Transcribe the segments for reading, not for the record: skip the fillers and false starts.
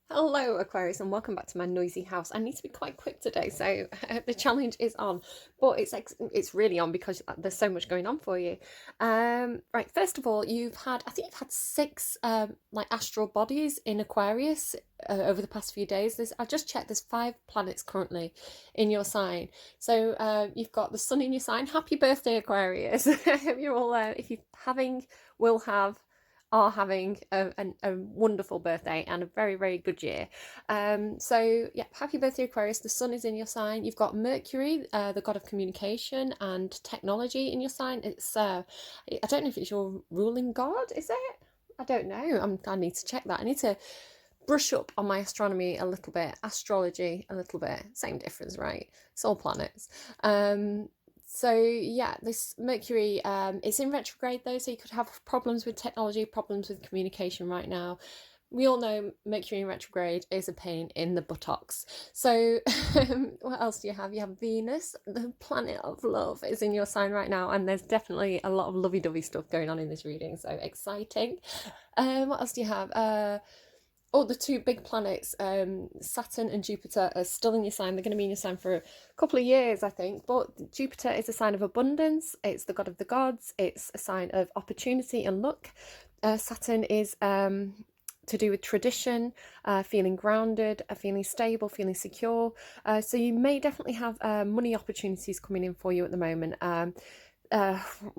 Hello Aquarius and welcome back to my noisy house. I need to be quite quick today, so the challenge is on, but it's really on because there's so much going on for you. Right, first of all, I think you've had six like astral bodies in Aquarius over the past few days. I just checked. There's five planets currently in your sign, so you've got the sun in your sign. Happy birthday, Aquarius! You're all if you're having, will have, are having a wonderful birthday and a very, very good year. So, yeah, happy birthday, Aquarius. The sun is in your sign. You've got Mercury, the god of communication and technology, in your sign. I don't know if it's your ruling god, is it? I don't know. I need to check that. I need to brush up on my astronomy a little bit, astrology a little bit. Same difference, right? It's all planets. So yeah, this Mercury, it's in retrograde though, so you could have problems with technology, problems with communication right now. We all know Mercury in retrograde is a pain in the buttocks. So what else do you have? You have Venus, the planet of love, is in your sign right now, and there's definitely a lot of lovey-dovey stuff going on in this reading. So exciting. What else do you have? Oh, the two big planets, Saturn and Jupiter, are still in your sign. They're going to be in your sign for a couple of years, I think. But Jupiter is a sign of abundance. It's the god of the gods. It's a sign of opportunity and luck. Saturn is to do with tradition, feeling grounded, feeling stable, feeling secure. So you may definitely have money opportunities coming in for you at the moment. Uh,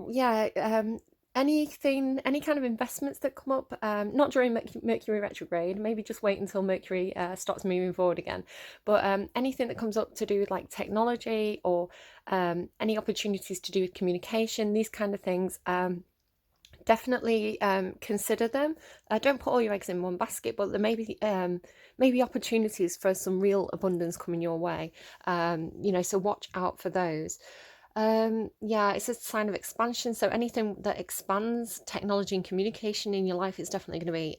yeah, any kind of investments that come up, not during Mercury retrograde, maybe just wait until Mercury starts moving forward again. But anything that comes up to do with like technology or any opportunities to do with communication, these kind of things. Definitely consider them. Don't put all your eggs in one basket, but there may be maybe opportunities for some real abundance coming your way. So watch out for those. Yeah, it's a sign of expansion. So anything that expands technology and communication in your life is definitely going to be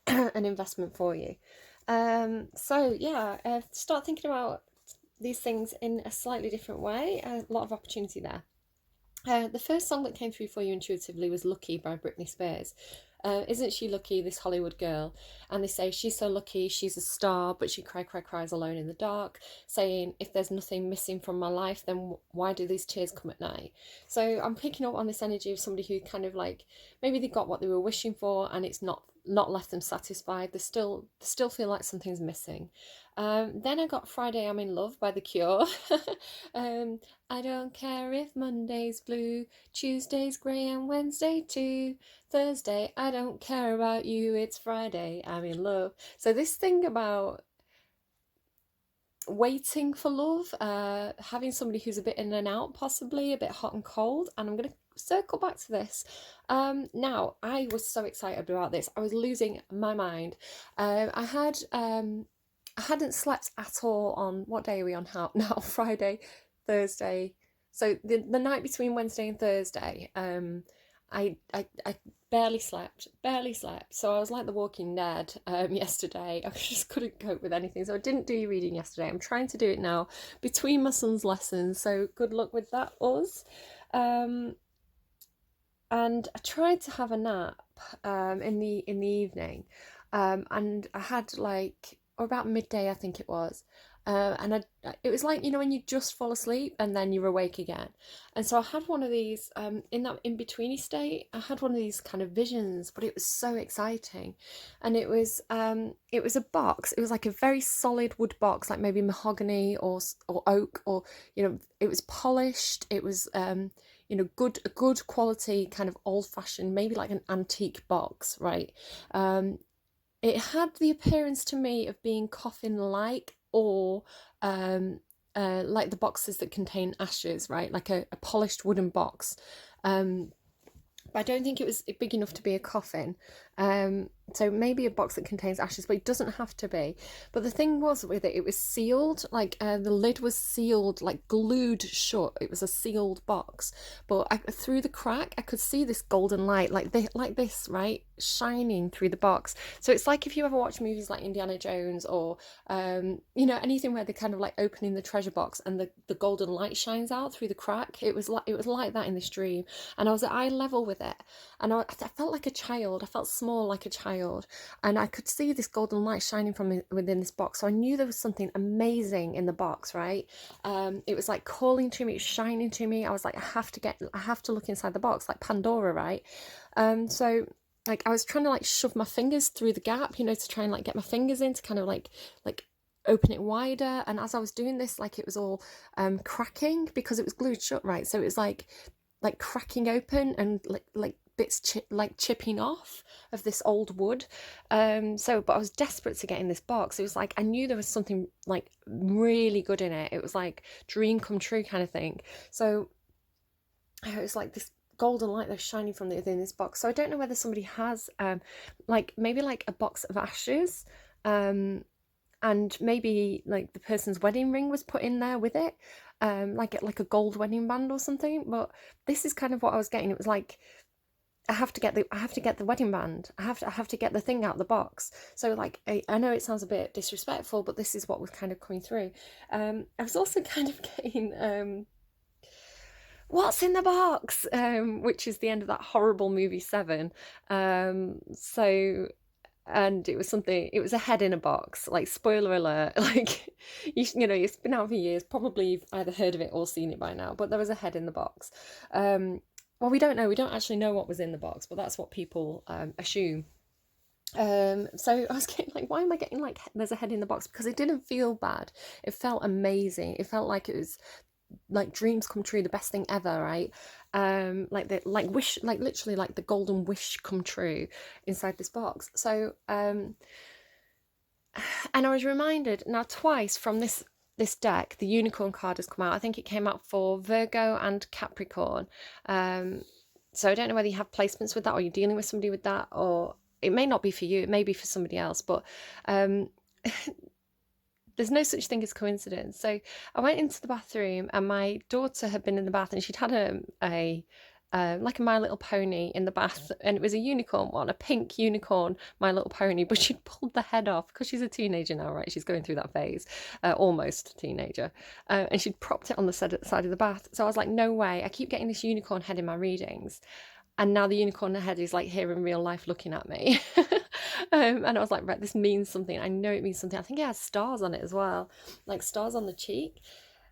an investment for you. So yeah, start thinking about these things in a slightly different way. A lot of opportunity there. The first song that came through for you intuitively was Lucky by Britney Spears. Isn't she lucky, this Hollywood girl? And they say she's so lucky, she's a star, but she cries alone in the dark, saying, if there's nothing missing from my life, then why do these tears come at night? So I'm picking up on this energy of somebody who kind of like, maybe they got what they were wishing for and it's not left them satisfied. They still feel like something's missing. Then I got Friday I'm in Love by The Cure. I don't care if Monday's blue, Tuesday's grey and Wednesday too. Thursday, I don't care about you, it's Friday, I'm in love. So this thing about waiting for love, having somebody who's a bit in and out, possibly a bit hot and cold, and I'm going to circle back to this. Now, I was so excited about this. I was losing my mind. I hadn't slept at all on, what day are we on now? Friday, Thursday. So the night between Wednesday and Thursday, I barely slept. So I was like the Walking Dead yesterday. I just couldn't cope with anything. So I didn't do reading yesterday. I'm trying to do it now between my son's lessons. So good luck with that, us. Um, and I tried to have a nap in the evening, and I had like, or about midday I think it was, it was like, when you just fall asleep and then you're awake again. And so I had one of these, in that in-betweeny state, I had one of these kind of visions, but it was so exciting. And it was a box. It was like a very solid wood box, like maybe mahogany or oak, or it was polished. It was a good quality kind of old-fashioned, maybe like an antique box, right? It had the appearance to me of being coffin-like, or like the boxes that contain ashes, right? Like a polished wooden box. But I don't think it was big enough to be a coffin. So maybe a box that contains ashes, but it doesn't have to be. But the thing was with it, it was sealed, like the lid was sealed, like glued shut. It was a sealed box. But through the crack, I could see this golden light, like this, right, shining through the box. So it's like if you ever watch movies like Indiana Jones, or anything where they're kind of like opening the treasure box and the golden light shines out through the crack. It was like that in this dream, and I was at eye level with it, and I felt like a child. I felt small, like a child. child, and I could see this golden light shining from within this box. So I knew there was something amazing in the box, right? It was like calling to me, shining to me. I was like, I have to look inside the box, like Pandora, right? So like I was trying to like shove my fingers through the gap, you know, to try and like get my fingers in to kind of like open it wider. And as I was doing this, like it was all cracking because it was glued shut, right? So it was like cracking open and like bits chipping off of this old wood. But I was desperate to get in this box. It was like I knew there was something like really good in it. It was like dream come true kind of thing. So it was like this golden light that's shining from within this box. So I don't know whether somebody has like maybe like a box of ashes, and maybe like the person's wedding ring was put in there with it, like a gold wedding band or something. But this is kind of what I was getting. It was like I have to get the wedding band. I have to get the thing out of the box. So like I know it sounds a bit disrespectful, but this is what was kind of coming through. I was also kind of getting what's in the box, which is the end of that horrible movie Seven. So and it was a head in a box, like spoiler alert, like you know it's been out for years, probably you've either heard of it or seen it by now, but there was a head in the box. Well, we don't actually know what was in the box, but that's what people assume. So I was getting like, why am I getting like there's a head in the box? Because it didn't feel bad, it felt amazing, it felt like it was like dreams come true, the best thing ever, right? Like wish, like literally like the golden wish come true inside this box. So and I was reminded now twice from this deck, the unicorn card has come out. I think it came out for Virgo and Capricorn. So I don't know whether you have placements with that, or you're dealing with somebody with that, or it may not be for you, it may be for somebody else, but there's no such thing as coincidence. So I went into the bathroom and my daughter had been in the bath and she'd had a like a My Little Pony in the bath, and it was a unicorn one, a pink unicorn My Little Pony, but she'd pulled the head off because she's a teenager now, right? She's going through that phase, almost teenager, and she'd propped it on the side of the bath. So I was like, no way, I keep getting this unicorn head in my readings. And now the unicorn head is like here in real life looking at me. And I was like, right, this means something. I know it means something. I think it has stars on it as well, like stars on the cheek.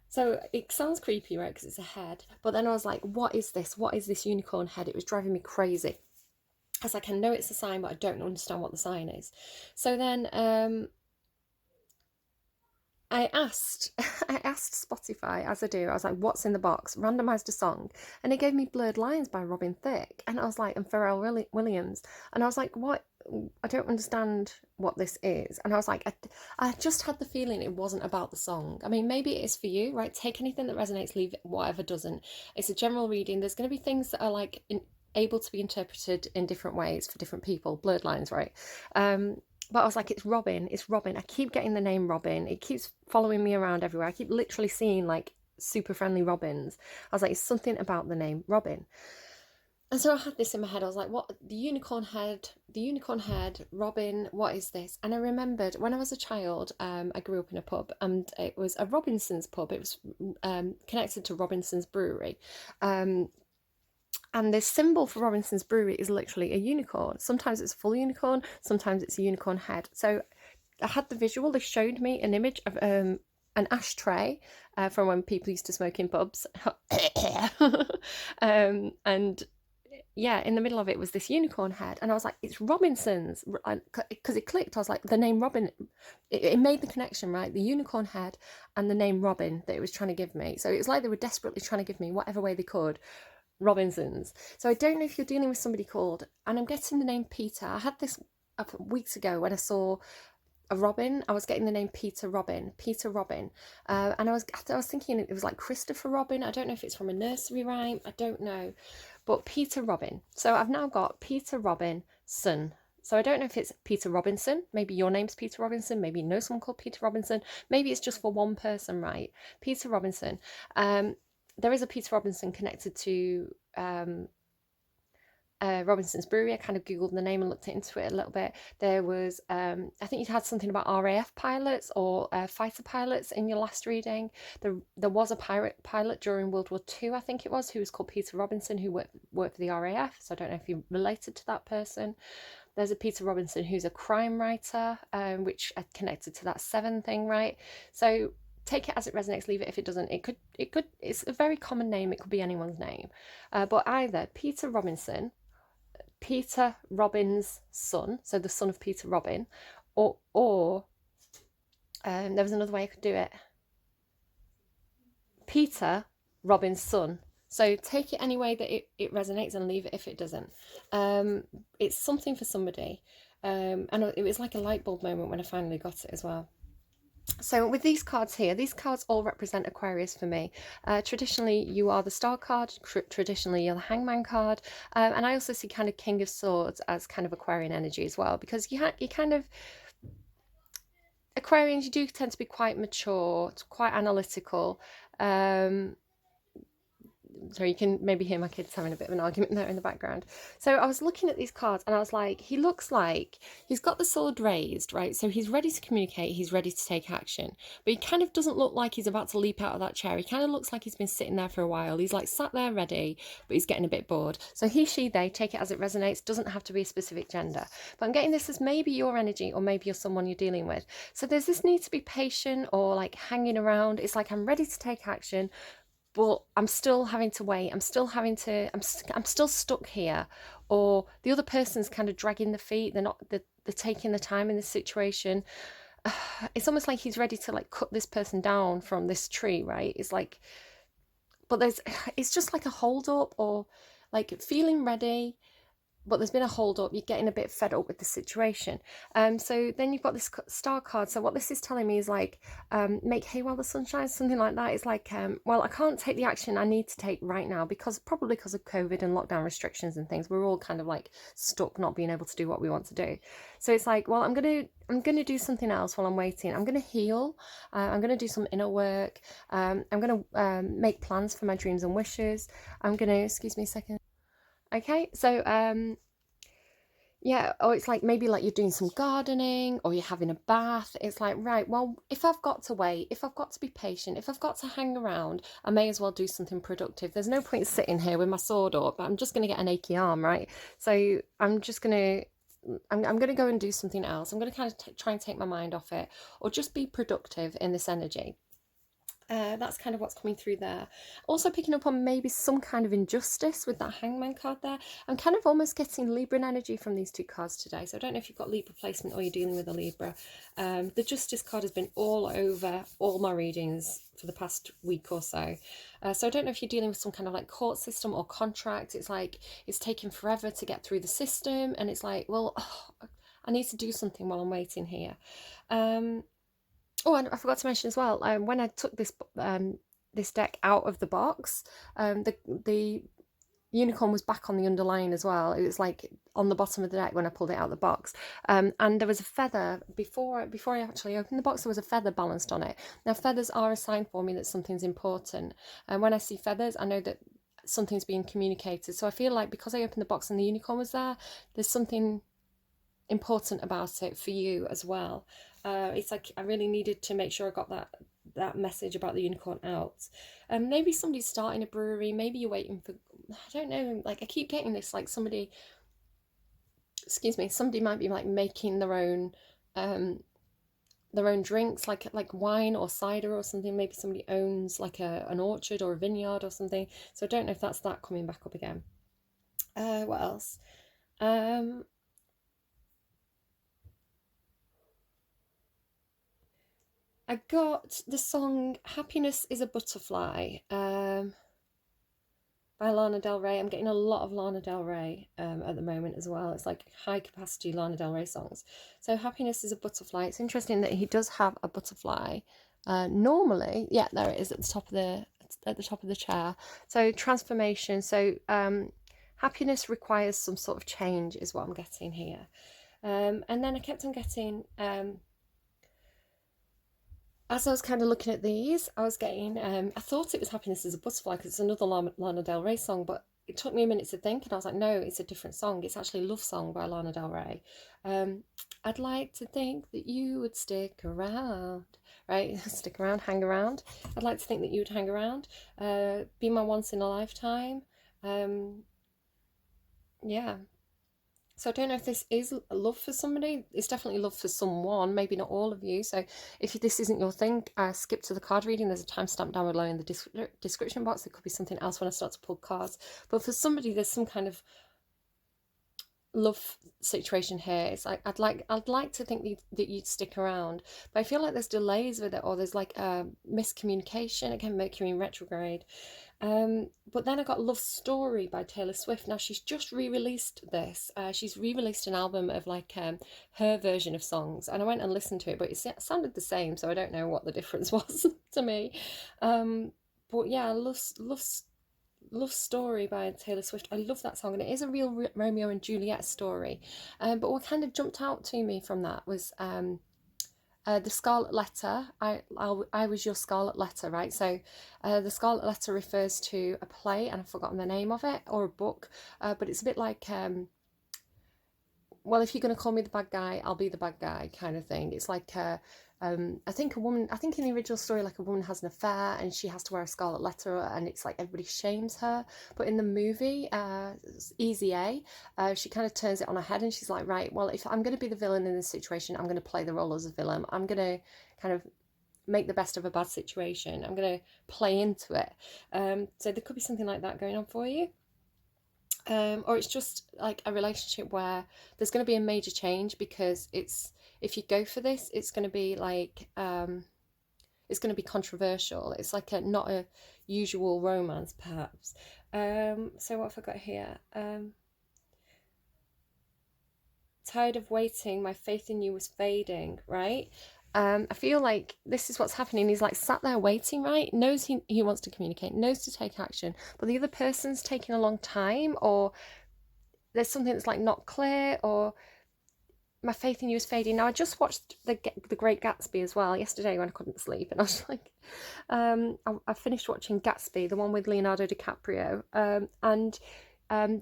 So it sounds creepy, right? Because it's a head. But then I was like, what is this? What is this unicorn head? It was driving me crazy. I was like, I know it's a sign, but I don't understand what the sign is. So then I asked Spotify, as I do. I was like, what's in the box? Randomized a song, and it gave me Blurred Lines by Robin Thicke, and I was like, and Pharrell Williams, and I was like, what? I don't understand what this is. And I was like, I just had the feeling it wasn't about the song. I mean, maybe it is for you, right? Take anything that resonates, leave it, whatever doesn't. It's a general reading. There's going to be things that are like able to be interpreted in different ways for different people. Blurred lines, right? But I was like, it's Robin. I keep getting the name Robin. It keeps following me around everywhere. I keep literally seeing like super friendly robins. I was like, it's something about the name Robin. And so I had this in my head. I was like, what? The unicorn head, Robin, what is this? And I remembered when I was a child, I grew up in a pub, and it was a Robinson's pub. It was connected to Robinson's Brewery. And the symbol for Robinson's Brewery is literally a unicorn. Sometimes it's a full unicorn, sometimes it's a unicorn head. So I had the visual. They showed me an image of an ashtray from when people used to smoke in pubs. And yeah, in the middle of it was this unicorn head. And I was like, it's Robinson's. Because it clicked. I was like, the name Robin, it made the connection, right? The unicorn head and the name Robin that it was trying to give me. So it was like they were desperately trying to give me whatever way they could Robinsons. So I don't know if you're dealing with somebody called, and I'm getting the name Peter. I had this weeks ago when I saw a Robin. I was getting the name Peter Robin, and I was thinking it was like Christopher Robin. I don't know if it's from a nursery rhyme. I don't know, but Peter Robin. So I've now got Peter Robinson. So I don't know if it's Peter Robinson. Maybe your name's Peter Robinson. Maybe you know someone called Peter Robinson. Maybe it's just for one person, right? Peter Robinson. There is a Peter Robinson connected to Robinson's Brewery. I kind of googled the name and looked into it a little bit. There was, I think you had something about RAF pilots or fighter pilots in your last reading. There was a pirate pilot during World War II, I think it was, who was called Peter Robinson, who worked for the RAF. So I don't know if you're related to that person. there's a Peter Robinson who's a crime writer, which are connected to that 7 thing, right? So take it as it resonates, leave it if it doesn't. It's a very common name, it could be anyone's name. But either Peter Robinson, Peter Robin's son, so the son of Peter Robin, or there was another way I could do it. Peter Robin's son. So take it any way that it resonates and leave it if it doesn't. It's something for somebody. And it was like a light bulb moment when I finally got it as well. So with these cards here, these cards all represent Aquarius for me. Traditionally, you are the Star card. Traditionally, you're the Hangman card. And I also see kind of King of Swords as kind of Aquarian energy as well, because you kind of... Aquarians, you do tend to be quite mature, quite analytical. So you can maybe hear my kids having a bit of an argument there in the background. So I was looking at these cards and I was like, he looks like he's got the sword raised, right? So he's ready to communicate, he's ready to take action, but he kind of doesn't look like he's about to leap out of that chair. He kind of looks like he's been sitting there for a while. He's like sat there ready, but he's getting a bit bored. So he, she, they, take it as it resonates, doesn't have to be a specific gender. But I'm getting this as maybe your energy or maybe you're someone you're dealing with. So there's this need to be patient or like hanging around. It's like I'm ready to take action, but I'm still having to wait. I'm still stuck here, or the other person's kind of dragging the feet. They're taking the time in this situation. It's almost like he's ready to like cut this person down from this tree, right? It's like, but it's just like a hold up or like feeling ready, but there's been a hold up. You're getting a bit fed up with the situation. So then you've got this star card. So what this is telling me is like, make hay while the sun shines, something like that. It's like, well, I can't take the action I need to take right now probably because of COVID and lockdown restrictions and things. We're all kind of like stuck, not being able to do what we want to do. So it's like, well, I'm gonna do something else while I'm waiting. I'm gonna heal. I'm gonna do some inner work. I'm gonna make plans for my dreams and wishes. I'm gonna, excuse me a second. Okay, so yeah, or it's like maybe like you're doing some gardening or you're having a bath. It's like, right, well, if I've got to wait, if I've got to be patient, if I've got to hang around, I may as well do something productive. There's no point sitting here with my sword up. I'm just going to get an achy arm, right? So I'm just going to, I'm going to go and do something else. I'm going to kind of try and take my mind off it, or just be productive in this energy. That's kind of what's coming through there. Also picking up on maybe some kind of injustice with that Hangman card there. I'm kind of almost getting Libran energy from these two cards today. So I don't know if you've got Libra placement or you're dealing with a Libra. The Justice card has been all over all my readings for the past week or so. So I don't know if you're dealing with some kind of like court system or contract. It's like it's taking forever to get through the system. And it's like, well, I need to do something while I'm waiting here. Oh, and I forgot to mention as well, when I took this deck out of the box, the unicorn was back on the underline as well. It was like on the bottom of the deck when I pulled it out of the box. And there was a feather, before I actually opened the box, there was a feather balanced on it. Now, feathers are a sign for me that something's important. And when I see feathers, I know that something's being communicated. So I feel like because I opened the box and the unicorn was there, there's something important about it for you as well. It's like I really needed to make sure I got that message about the unicorn out. Maybe somebody's starting a brewery, maybe you're waiting for, I don't know, like I keep getting this, like somebody might be like making their own drinks, like wine or cider or something. Maybe somebody owns like an orchard or a vineyard or something. So I don't know if that's that coming back up again. What else? I got the song Happiness is a Butterfly by Lana Del Rey. I'm getting a lot of Lana Del Rey at the moment as well. It's like high capacity Lana Del Rey songs. So Happiness is a Butterfly. It's interesting that he does have a butterfly. Normally, yeah, there it is at the top of the chair. So transformation. So happiness requires some sort of change is what I'm getting here. And then I kept on getting... as I was kind of looking at these, I was getting, I thought it was Happiness is a Butterfly because it's another Lana Del Rey song, but it took me a minute to think and I was like, no, it's a different song. It's actually Love Song by Lana Del Rey. I'd like to think that you would stick around, right? Stick around, hang around. I'd like to think that you would hang around, be my once in a lifetime. Yeah. So I don't know if this is love for somebody. It's definitely love for someone, maybe not all of you. So if this isn't your thing, skip to the card reading. There's a timestamp down below in the description box. There could be something else when I start to pull cards. But for somebody, there's some kind of love situation here. It's like I'd like to think that you'd stick around, but I feel like there's delays with it, or there's like a miscommunication. Again, Mercury in retrograde. But then I got Love Story by Taylor Swift. Now she's just re-released this. She's re-released an album of like her version of songs, and I went and listened to it, but it sounded the same, so I don't know what the difference was to me. But yeah, Love Story by Taylor Swift. I love that song, and it is a real Romeo and Juliet story. But what kind of jumped out to me from that was the Scarlet Letter. I was your Scarlet Letter, right? So the Scarlet Letter refers to a play, and I've forgotten the name of it, or a book. But it's a bit like well, if you're going to call me the bad guy, I'll be the bad guy kind of thing. It's like I think in the original story, like a woman has an affair and she has to wear a scarlet letter, and it's like everybody shames her. But in the movie, Easy A, she kind of turns it on her head, and she's like, right, well, if I'm going to be the villain in this situation, I'm going to play the role as a villain. I'm going to kind of make the best of a bad situation. I'm going to play into it. So there could be something like that going on for you. Or it's just like a relationship where there's going to be a major change, because if you go for this, it's going to be like it's going to be controversial. It's like not a usual romance, perhaps. So what have I got here? Tired of waiting, my faith in you was fading, right? I feel like this is what's happening. He's like sat there waiting, right? Knows he wants to communicate, knows to take action, but the other person's taking a long time, or there's something that's like not clear, or my faith in you is fading. Now I just watched the Great Gatsby as well yesterday when I couldn't sleep, and I was like, I finished watching Gatsby, the one with Leonardo DiCaprio, and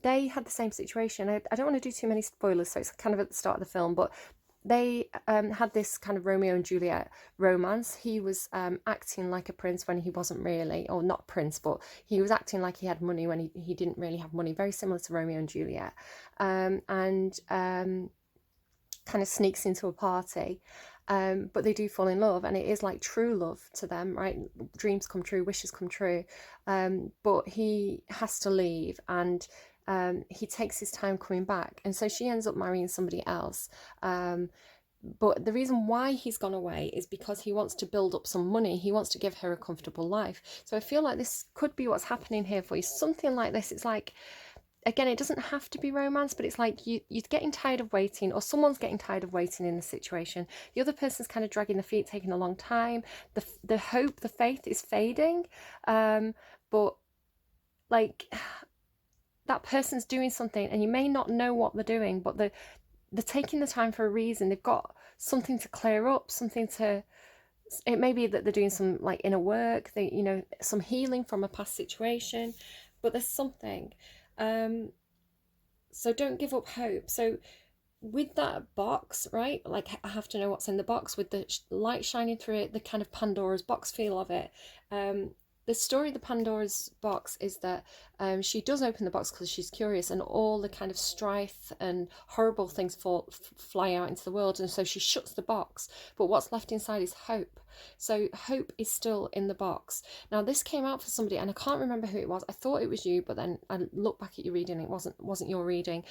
they had the same situation. I don't want to do too many spoilers, so it's kind of at the start of the film, but they had this kind of Romeo and Juliet romance. He was acting like a prince when he wasn't really, or not prince, but he was acting like he had money when he didn't really have money, very similar to Romeo and Juliet. And kind of sneaks into a party, but they do fall in love, and it is like true love to them, right? Dreams come true, wishes come true, but he has to leave, and he takes his time coming back, and so she ends up marrying somebody else. But the reason why he's gone away is because he wants to build up some money. He wants to give her a comfortable life. So I feel like this could be what's happening here for you. Something like this. It's like, again, it doesn't have to be romance, but it's like you're getting tired of waiting, or someone's getting tired of waiting in the situation. The other person's kind of dragging their feet, taking a long time. The hope, the faith is fading. But like that person's doing something, and you may not know what they're doing, but they're taking the time for a reason. They've got something to clear up, it may be that they're doing some like inner work, some healing from a past situation, but there's something. So don't give up hope. So with that box, right, like I have to know what's in the box, with the light shining through it, the kind of Pandora's box feel of it. The story of the Pandora's box is that she does open the box because she's curious, and all the kind of strife and horrible things fly out into the world, and so she shuts the box, but what's left inside is hope. So hope is still in the box. Now this came out for somebody, and I can't remember who it was. I thought it was you, but then I looked back at your reading, it wasn't your reading.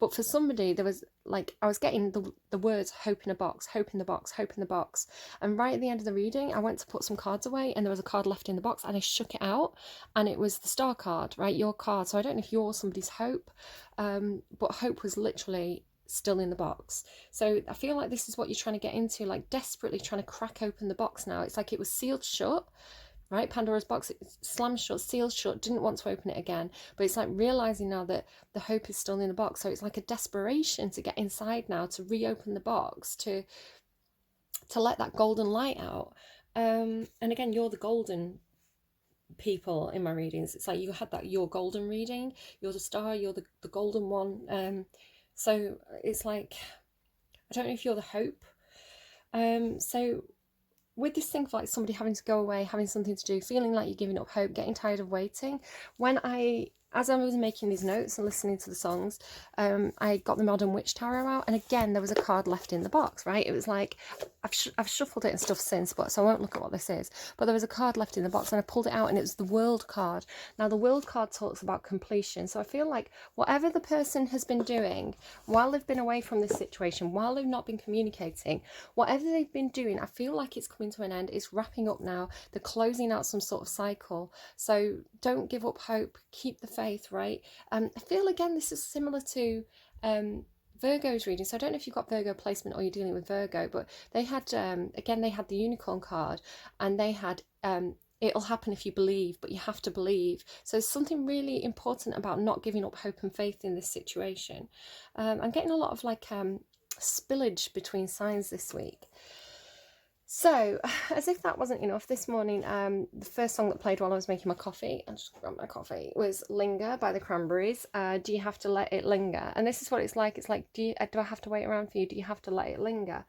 But for somebody, there was like, I was getting the words hope in a box, hope in the box, hope in the box. And right at the end of the reading, I went to put some cards away, and there was a card left in the box, and I shook it out, and it was the star card, right? Your card. So I don't know if you're somebody's hope, but hope was literally still in the box. So I feel like this is what you're trying to get into, like desperately trying to crack open the box now. It's like it was sealed shut, right? Pandora's box, it slammed shut, sealed shut, didn't want to open it again. But it's like realizing now that the hope is still in the box. So it's like a desperation to get inside now, to reopen the box, to let that golden light out. And again, you're the golden people in my readings. It's like you had that your golden reading. You're the star, you're the golden one. So it's like, I don't know if you're the hope. So with this thing of like somebody having to go away, having something to do, feeling like you're giving up hope, getting tired of waiting, when I as I was making these notes and listening to the songs, I got the Modern Witch Tarot out, and again there was a card left in the box, right? It was like, I've shuffled it and stuff since, but so I won't look at what this is, but there was a card left in the box, and I pulled it out, and it was the World card. Now the World card talks about completion, so I feel like whatever the person has been doing while they've been away from this situation, while they've not been communicating, whatever they've been doing, I feel like it's coming to an end. It's wrapping up now. They're closing out some sort of cycle. So don't give up hope. Keep the faith, right? I feel again this is similar to Virgo's reading. So I don't know if you've got Virgo placement or you're dealing with Virgo, but they had again they had the unicorn card, and they had it'll happen if you believe, but you have to believe. So there's something really important about not giving up hope and faith in this situation. I'm getting a lot of like spillage between signs this week. So, as if that wasn't enough, this morning, the first song that played while I was making my coffee, I just grabbed my coffee, was Linger by the Cranberries. Do you have to let it linger? And this is what it's like. It's like, do I have to wait around for you? Do you have to let it linger?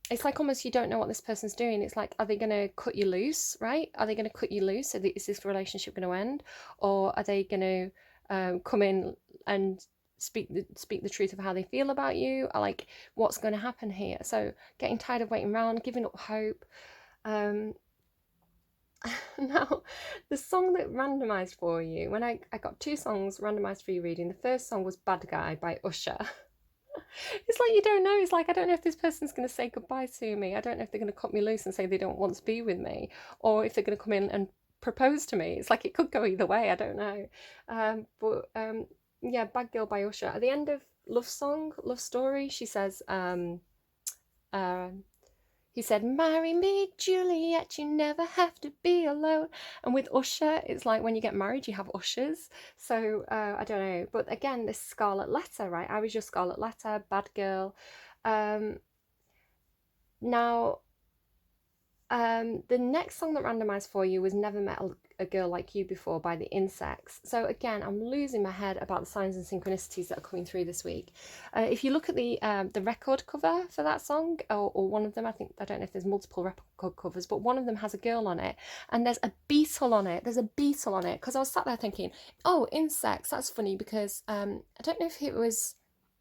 It's like almost you don't know what this person's doing. It's like, are they going to cut you loose, right? Are they going to cut you loose? Is this relationship going to end? Or are they going to come in and speak the truth of how they feel about you? Or like, what's going to happen here? So getting tired of waiting around, giving up hope. Now, the song that randomised for you, when I got 2 songs randomised for you reading, the first song was Bad Guy by Usher. It's like you don't know. It's like I don't know if this person's going to say goodbye to me. I don't know if they're going to cut me loose and say they don't want to be with me, or if they're going to come in and propose to me. It's like it could go either way. I don't know. Yeah, Bad Girl by Usher. At the end of Love Story, she says, he said, "Marry me, Juliet, you never have to be alone." And with Usher, it's like when you get married, you have ushers. So I don't know. But again, this Scarlet Letter, right? I was your Scarlet Letter, Bad Girl. Now, the next song that randomised for you was Never Met a Girl Like You Before by the Insects. So again, I'm losing my head about the signs and synchronicities that are coming through this week. If you look at the record cover for that song, or one of them, I don't know if there's multiple record covers, but one of them has a girl on it, and there's a beetle on it. There's a beetle on it, because I was sat there thinking, oh, insects, that's funny, because I don't know if it was,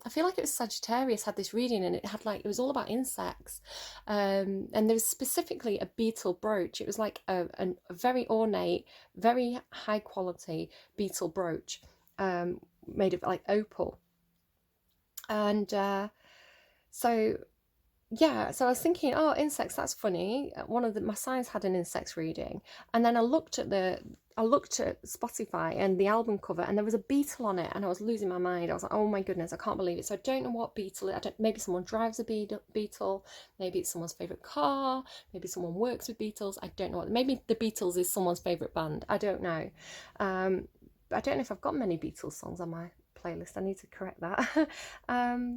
I feel like it was Sagittarius had this reading, and it was all about insects, and there was specifically a beetle brooch. It was like a very ornate, very high quality beetle brooch, made of like opal, and so yeah, so I was thinking, oh, insects, that's funny. One of my signs had an insects reading, and then I looked at Spotify and the album cover, and there was a beetle on it, and I was losing my mind. I was like, oh my goodness, I can't believe it. So I don't know what beetle. Maybe someone drives a beetle. Maybe it's someone's favorite car. Maybe someone works with Beatles. I don't know what. Maybe the Beatles is someone's favorite band. I don't know. I don't know if I've got many Beatles songs on my playlist. I need to correct that.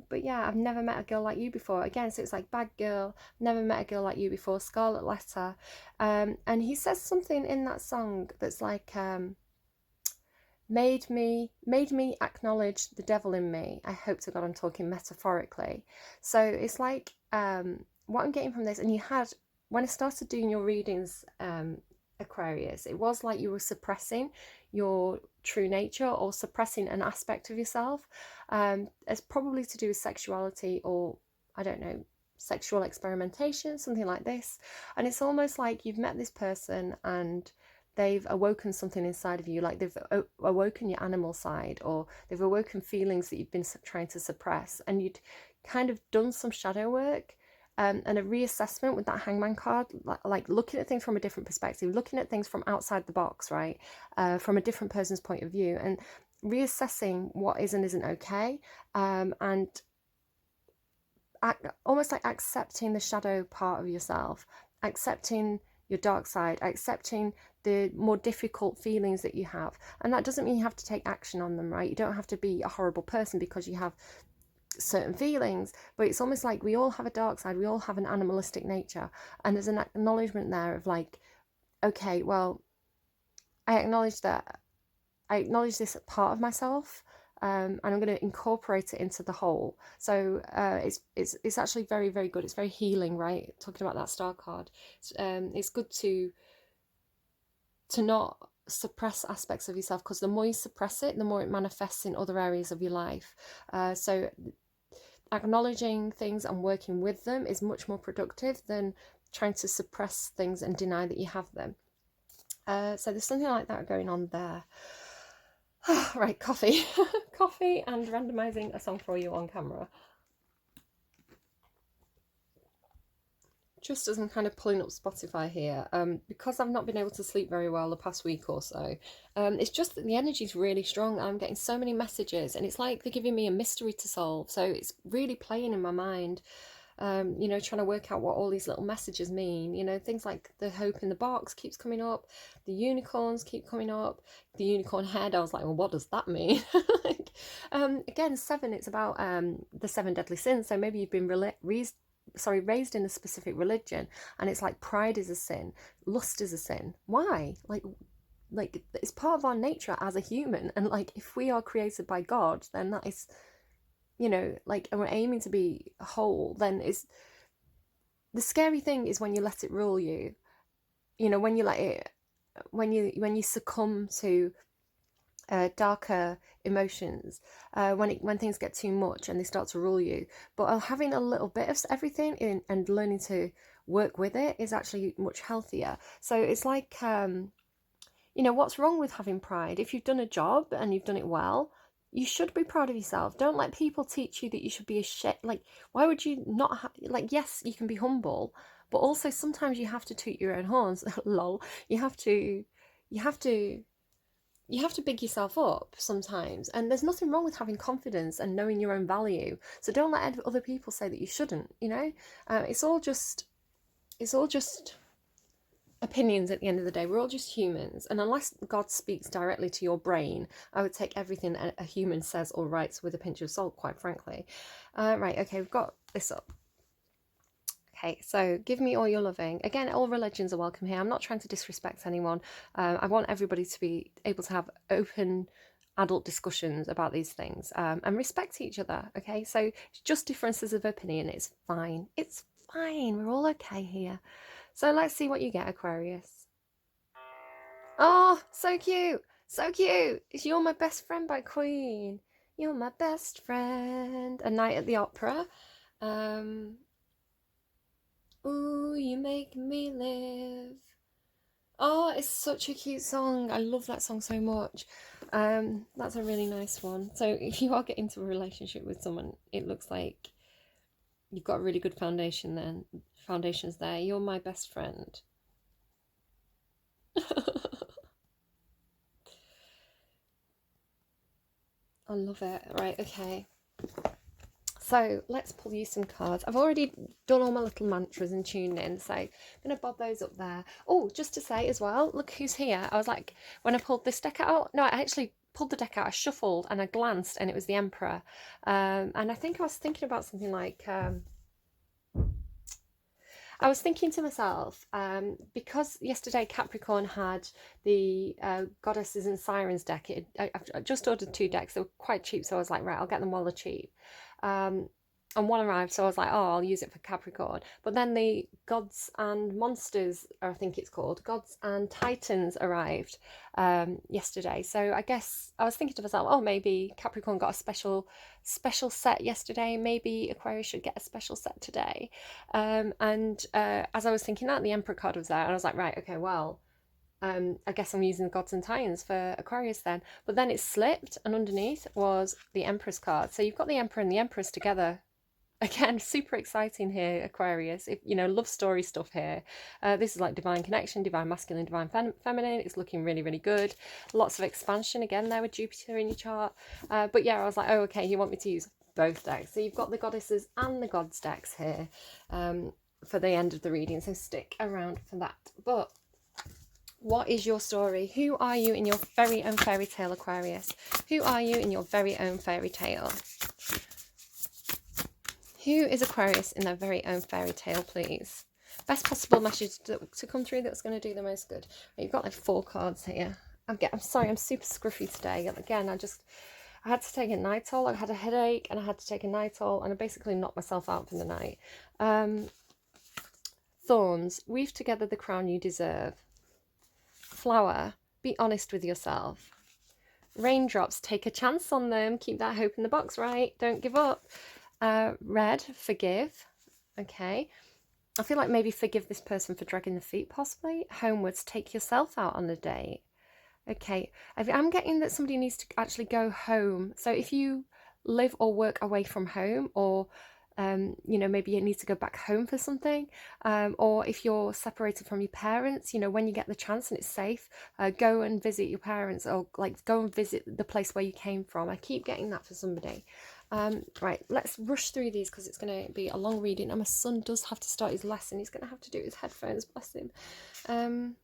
But yeah, I've never met a girl like you before. Again, so it's like Bad Girl, never met a girl like you before, Scarlet Letter. And he says something in that song that's like, made me acknowledge the devil in me. I hope to God I'm talking metaphorically. So it's like, what I'm getting from this, and you had, when I started doing your readings, Aquarius, it was like you were suppressing your true nature, or suppressing an aspect of yourself. It's probably to do with sexuality, or I don't know, sexual experimentation, something like this. And it's almost like you've met this person and they've awoken something inside of you, like they've awoken your animal side, or they've awoken feelings that you've been trying to suppress, and you'd kind of done some shadow work. And a reassessment with that Hangman card, like looking at things from a different perspective, looking at things from outside the box, right? From a different person's point of view, and reassessing what is and isn't okay, and almost like accepting the shadow part of yourself, accepting your dark side, accepting the more difficult feelings that you have. And that doesn't mean you have to take action on them, right? You don't have to be a horrible person because you have certain feelings, but it's almost like we all have a dark side, we all have an animalistic nature, and there's an acknowledgement there of like, okay, well, I acknowledge this part of myself, and I'm going to incorporate it into the whole. So it's actually very, very good. It's very healing, right? Talking about that star card, it's good to not suppress aspects of yourself, because the more you suppress it, the more it manifests in other areas of your life. So acknowledging things and working with them is much more productive than trying to suppress things and deny that you have them. So there's something like that going on there. Right, coffee. Coffee and randomizing a song for you on camera. Just as I'm kind of pulling up Spotify here, because I've not been able to sleep very well the past week or so, it's just that the energy is really strong. I'm getting so many messages, and it's like they're giving me a mystery to solve. So it's really playing in my mind, you know, trying to work out what all these little messages mean. You know, things like the hope in the box keeps coming up, the unicorns keep coming up, the unicorn head. I was like, well, what does that mean? Like, again, 7, it's about the 7 deadly sins. So maybe you've been raised in a specific religion, and it's like pride is a sin, lust is a sin. Why? Like it's part of our nature as a human, and like if we are created by God, then that is, you know, like, and we're aiming to be whole, then is the scary thing is when you let it rule you, you know, when you let it, when you succumb to darker emotions, when things get too much and they start to rule you. But having a little bit of everything in and learning to work with it is actually much healthier. So it's like, you know, what's wrong with having pride? If you've done a job and you've done it well, you should be proud of yourself. Don't let people teach you that you should be ashamed. Like, why would you not like, yes, you can be humble, but also sometimes you have to toot your own horns. Lol. You have to big yourself up sometimes, and there's nothing wrong with having confidence and knowing your own value. So don't let other people say that you shouldn't, you know. It's all just opinions at the end of the day. We're all just humans, and unless God speaks directly to your brain, I would take everything a human says or writes with a pinch of salt, quite frankly. Right, okay, we've got this up. Okay, so give me all your loving. Again, all religions are welcome here. I'm not trying to disrespect anyone. I want everybody to be able to have open adult discussions about these things, and respect each other. Okay, so it's just differences of opinion. It's fine. It's fine. We're all okay here. So let's see what you get, Aquarius. Oh, so cute. So cute. It's You're My Best Friend by Queen. You're my best friend. A Night at the Opera. Ooh, you make me live. Oh, it's such a cute song. I love that song so much. That's a really nice one. So if you are getting into a relationship with someone, it looks like you've got a really good foundations there. You're my best friend. I love it. Right, okay. So let's pull you some cards. I've already done all my little mantras and tuned in, so I'm going to bob those up there. Oh, just to say as well, look who's here. I was like, when I pulled this deck out, no, I actually pulled the deck out, I shuffled and I glanced and it was the Emperor. And I think I was thinking about something like, I was thinking to myself, because yesterday Capricorn had the Goddesses and Sirens deck, I just ordered 2 decks. They were quite cheap, so I was like, right, I'll get them while they're cheap. And one arrived, so I was like, oh, I'll use it for Capricorn. But then the Gods and Monsters, or I think it's called, Gods and Titans arrived yesterday. So I guess I was thinking to myself, oh, maybe Capricorn got a special set yesterday. Maybe Aquarius should get a special set today. And as I was thinking that, the Emperor card was there, and I was like, right, okay, well, I guess I'm using the Gods and Titans for Aquarius then. But then it slipped, and underneath was the Empress card. So you've got the Emperor and the Empress together. Again, super exciting here, Aquarius. If you know, love story stuff here. This is like divine connection, divine masculine, divine feminine. It's looking really, really good. Lots of expansion again there with Jupiter in your chart. But yeah, I was like, oh, okay, you want me to use both decks. So you've got the Goddesses and the Gods decks here for the end of the reading. So stick around for that. But what is your story? Who are you in your very own fairy tale, Aquarius? Who are you in your very own fairy tale? Who is Aquarius in their very own fairy tale, please? Best possible message to come through that's going to do the most good. You've got like 4 cards here. I'm sorry, I'm super scruffy today. Again, I had to take a Nitol. I had a headache and I had to take a Nitol, and I basically knocked myself out for the night. Thorns. Weave together the crown you deserve. Flower. be honest with yourself. Raindrops, take a chance on them. Keep that hope in the box, right? Don't give up. Red, forgive. Okay. I feel like maybe forgive this person for dragging the feet, possibly. Homewards, take yourself out on a date. Okay. I'm getting that somebody needs to actually go home. So if you live or work away from home, or maybe you need to go back home for something, or if you're separated from your parents, when you get the chance and it's safe, go and visit your parents, or like go and visit the place where you came from. I keep getting that for somebody. Right, let's rush through these because it's going to be a long reading, and my son does have to start his lesson. He's going to have to do his headphones, bless him.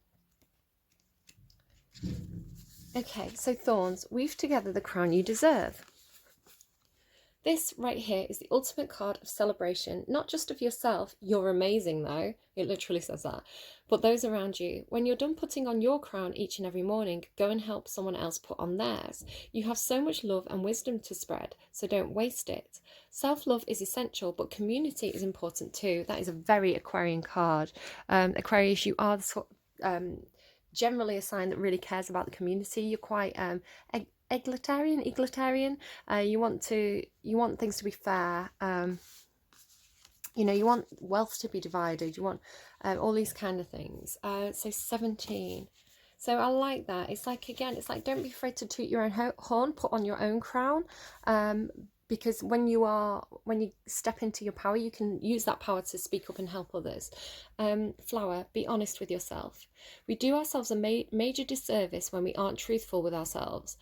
Okay, so Thorns, weave together the crown you deserve. This right here is the ultimate card of celebration, not just of yourself. You're amazing though, it literally says that, but those around you. When you're done putting on your crown each and every morning, go and help someone else put on theirs. You have so much love and wisdom to spread, so don't waste it. Self-love is essential, but community is important too. That is a very Aquarian card. Aquarius, you are generally a sign that really cares about the community. You're quite egalitarian. You want things to be fair. You want wealth to be divided. You want all these kind of things. So 17. So I like that. It's like, again, it's like, don't be afraid to toot your own horn, put on your own crown. Because when you step into your power, you can use that power to speak up and help others. Flower, be honest with yourself. We do ourselves a major disservice when we aren't truthful with ourselves.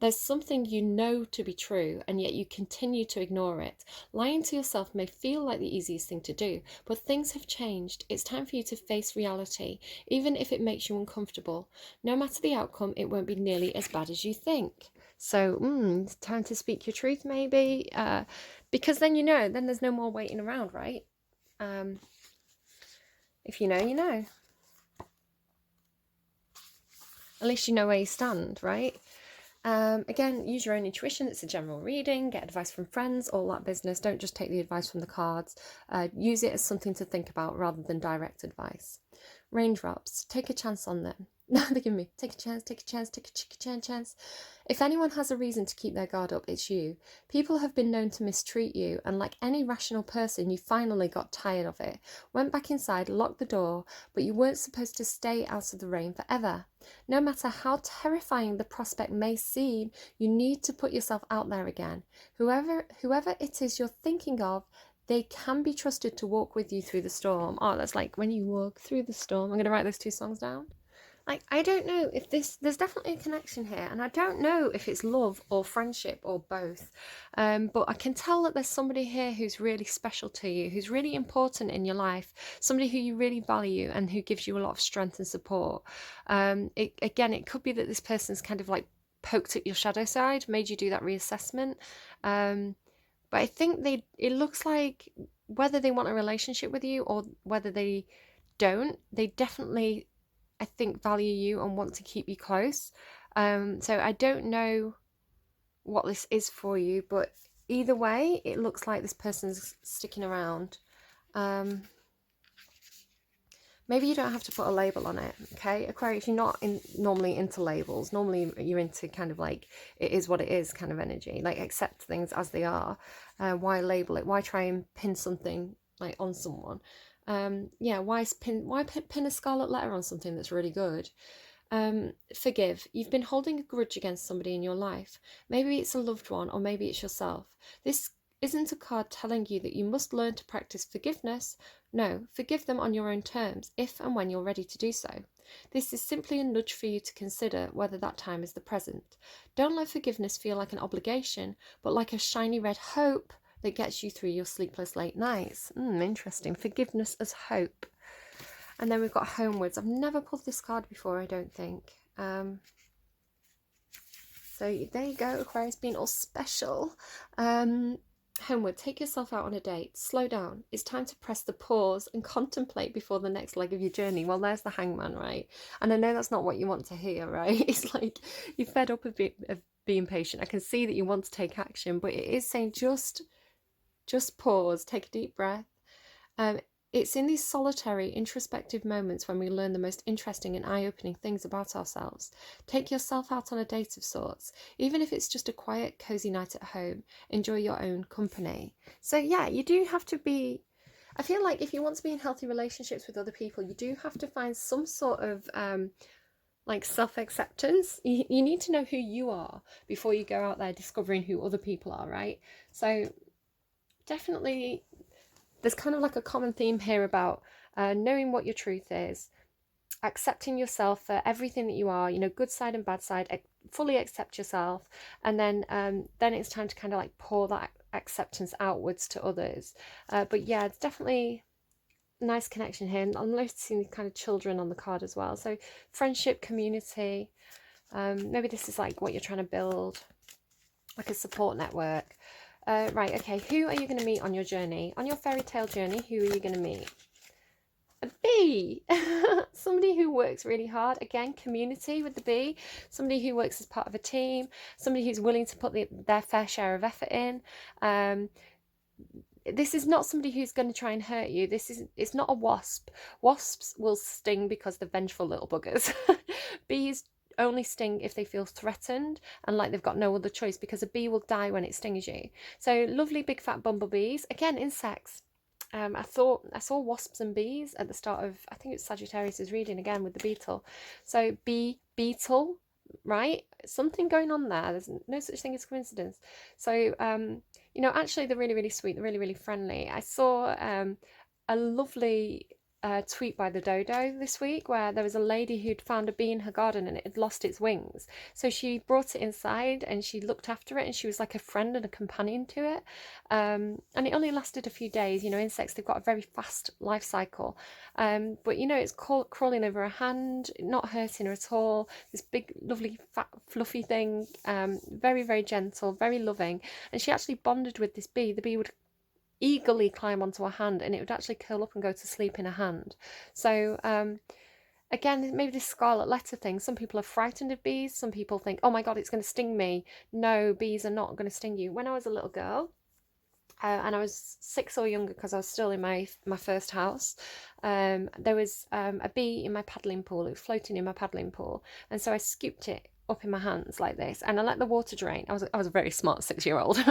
There's something you know to be true, and yet you continue to ignore it. Lying to yourself may feel like the easiest thing to do, but things have changed. It's time for you to face reality, even if it makes you uncomfortable. No matter the outcome, it won't be nearly as bad as you think. So, it's time to speak your truth, maybe, because then then there's no more waiting around, right? If you know, you know. At least you know where you stand, right? Again, use your own intuition. It's a general reading. Get advice from friends, all that business. Don't just take the advice from the cards. Use it as something to think about rather than direct advice. Raindrops, take a chance on them. No, they give me, take a chance, take a chance, take a chance. If anyone has a reason to keep their guard up, it's you. People have been known to mistreat you, and like any rational person, you finally got tired of it. Went back inside, locked the door, but you weren't supposed to stay out of the rain forever. No matter how terrifying the prospect may seem, you need to put yourself out there again. Whoever it is you're thinking of, they can be trusted to walk with you through the storm. Oh, that's like when you walk through the storm. I'm going to write those 2 songs down. Like, I don't know if there's definitely a connection here, and I don't know if it's love or friendship or both, but I can tell that there's somebody here who's really special to you, who's really important in your life, somebody who you really value and who gives you a lot of strength and support. It could be that this person's kind of like poked at your shadow side, made you do that reassessment, but I think it looks like whether they want a relationship with you or whether they don't, they definitely, I think, value you and want to keep you close. So I don't know what this is for you, but either way, it looks like this person's sticking around. Maybe you don't have to put a label on it, okay? Aquarius, you're not normally into labels. Normally you're into kind of like, it is what it is kind of energy. Like, accept things as they are. Why label it? Why try and pin something like on someone? Why pin a scarlet letter on something that's really good? Forgive. You've been holding a grudge against somebody in your life. Maybe it's a loved one, or maybe it's yourself. This isn't a card telling you that you must learn to practice forgiveness. No, forgive them on your own terms, if and when you're ready to do so. This is simply a nudge for you to consider whether that time is the present. Don't let forgiveness feel like an obligation, but like a shiny red hope that gets you through your sleepless late nights. Interesting. Forgiveness as hope. And then we've got Homewards. I've never pulled this card before, I don't think. So there you go, Aquarius being all special. Homeward, take yourself out on a date. Slow down. It's time to press the pause and contemplate before the next leg of your journey. Well, there's the Hangman, right? And I know that's not what you want to hear, right? It's like you're fed up of being patient. I can see that you want to take action, but it is saying just pause, take a deep breath. It's in these solitary, introspective moments when we learn the most interesting and eye-opening things about ourselves. Take yourself out on a date of sorts, even if it's just a quiet, cozy night at home. Enjoy your own company. So yeah, you do have to be... I feel like if you want to be in healthy relationships with other people, you do have to find some sort of like self-acceptance. You need to know who you are before you go out there discovering who other people are, right? So definitely there's kind of like a common theme here about knowing what your truth is, accepting yourself for everything that you are, you know, good side and bad side, fully accept yourself, and then it's time to kind of like pour that acceptance outwards to others. But yeah, it's definitely a nice connection here. And I'm noticing the kind of children on the card as well. So friendship, community, maybe this is like what you're trying to build, like a support network. Right, okay, who are you going to meet on your journey? On your fairy tale journey, who are you going to meet? A bee! Somebody who works really hard. Again, community with the bee. Somebody who works as part of a team. Somebody who's willing to put their fair share of effort in. This is not somebody who's going to try and hurt you. It's not a wasp. Wasps will sting because they're vengeful little buggers. Bees only sting if they feel threatened and like they've got no other choice, because a bee will die when it stings you. So lovely big fat bumblebees, again insects. I saw wasps and bees at the start of, I think it's Sagittarius's reading again with the beetle. So beetle, right? Something going on there. There's no such thing as coincidence. So you know, actually they're really, really sweet. They're really, really friendly. I saw a lovely tweet by the dodo this week where there was a lady who'd found a bee in her garden and it had lost its wings. So she brought it inside and she looked after it, and she was like a friend and a companion to it. And it only lasted a few days. You know, insects, they've got a very fast life cycle. But you know, it's crawling over her hand, not hurting her at all. This big, lovely, fat, fluffy thing, very, very gentle, very loving. And she actually bonded with this bee. The bee would eagerly climb onto her hand, and it would actually curl up and go to sleep in her hand. So again, maybe this scarlet letter thing. Some people are frightened of bees. Some people think, oh my god, it's going to sting me. No, bees are not going to sting you. When I was a little girl, and I was 6 or younger, because I was still in my first house, there was a bee in my paddling pool. It was floating in my paddling pool, and so I scooped it up in my hands like this, and I let the water drain. I was a very smart 6-year-old.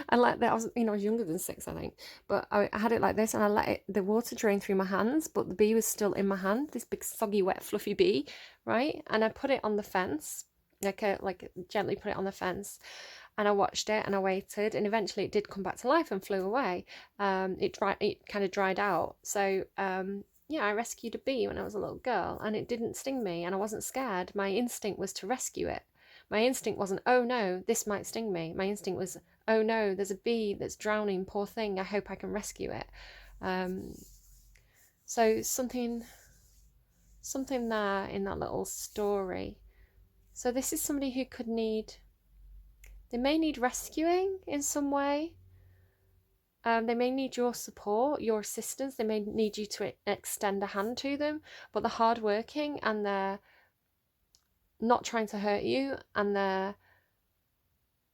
I let that. I was younger than 6, I think, but I had it like this, and I let the water drain through my hands, but the bee was still in my hand. This big soggy wet fluffy bee, right? And I put it on the fence, like gently put it on the fence. And I watched it and I waited, and eventually it did come back to life and flew away. It kind of dried out. So yeah, I rescued a bee when I was a little girl, and it didn't sting me, and I wasn't scared. My instinct was to rescue it. My instinct wasn't, oh no, this might sting me. My instinct was, oh no, there's a bee that's drowning, poor thing, I hope I can rescue it. So something there in that little story. So this is somebody who could need... They may need rescuing in some way. They may need your support, your assistance. They may need you to extend a hand to them. But they're hardworking, and they're not trying to hurt you, and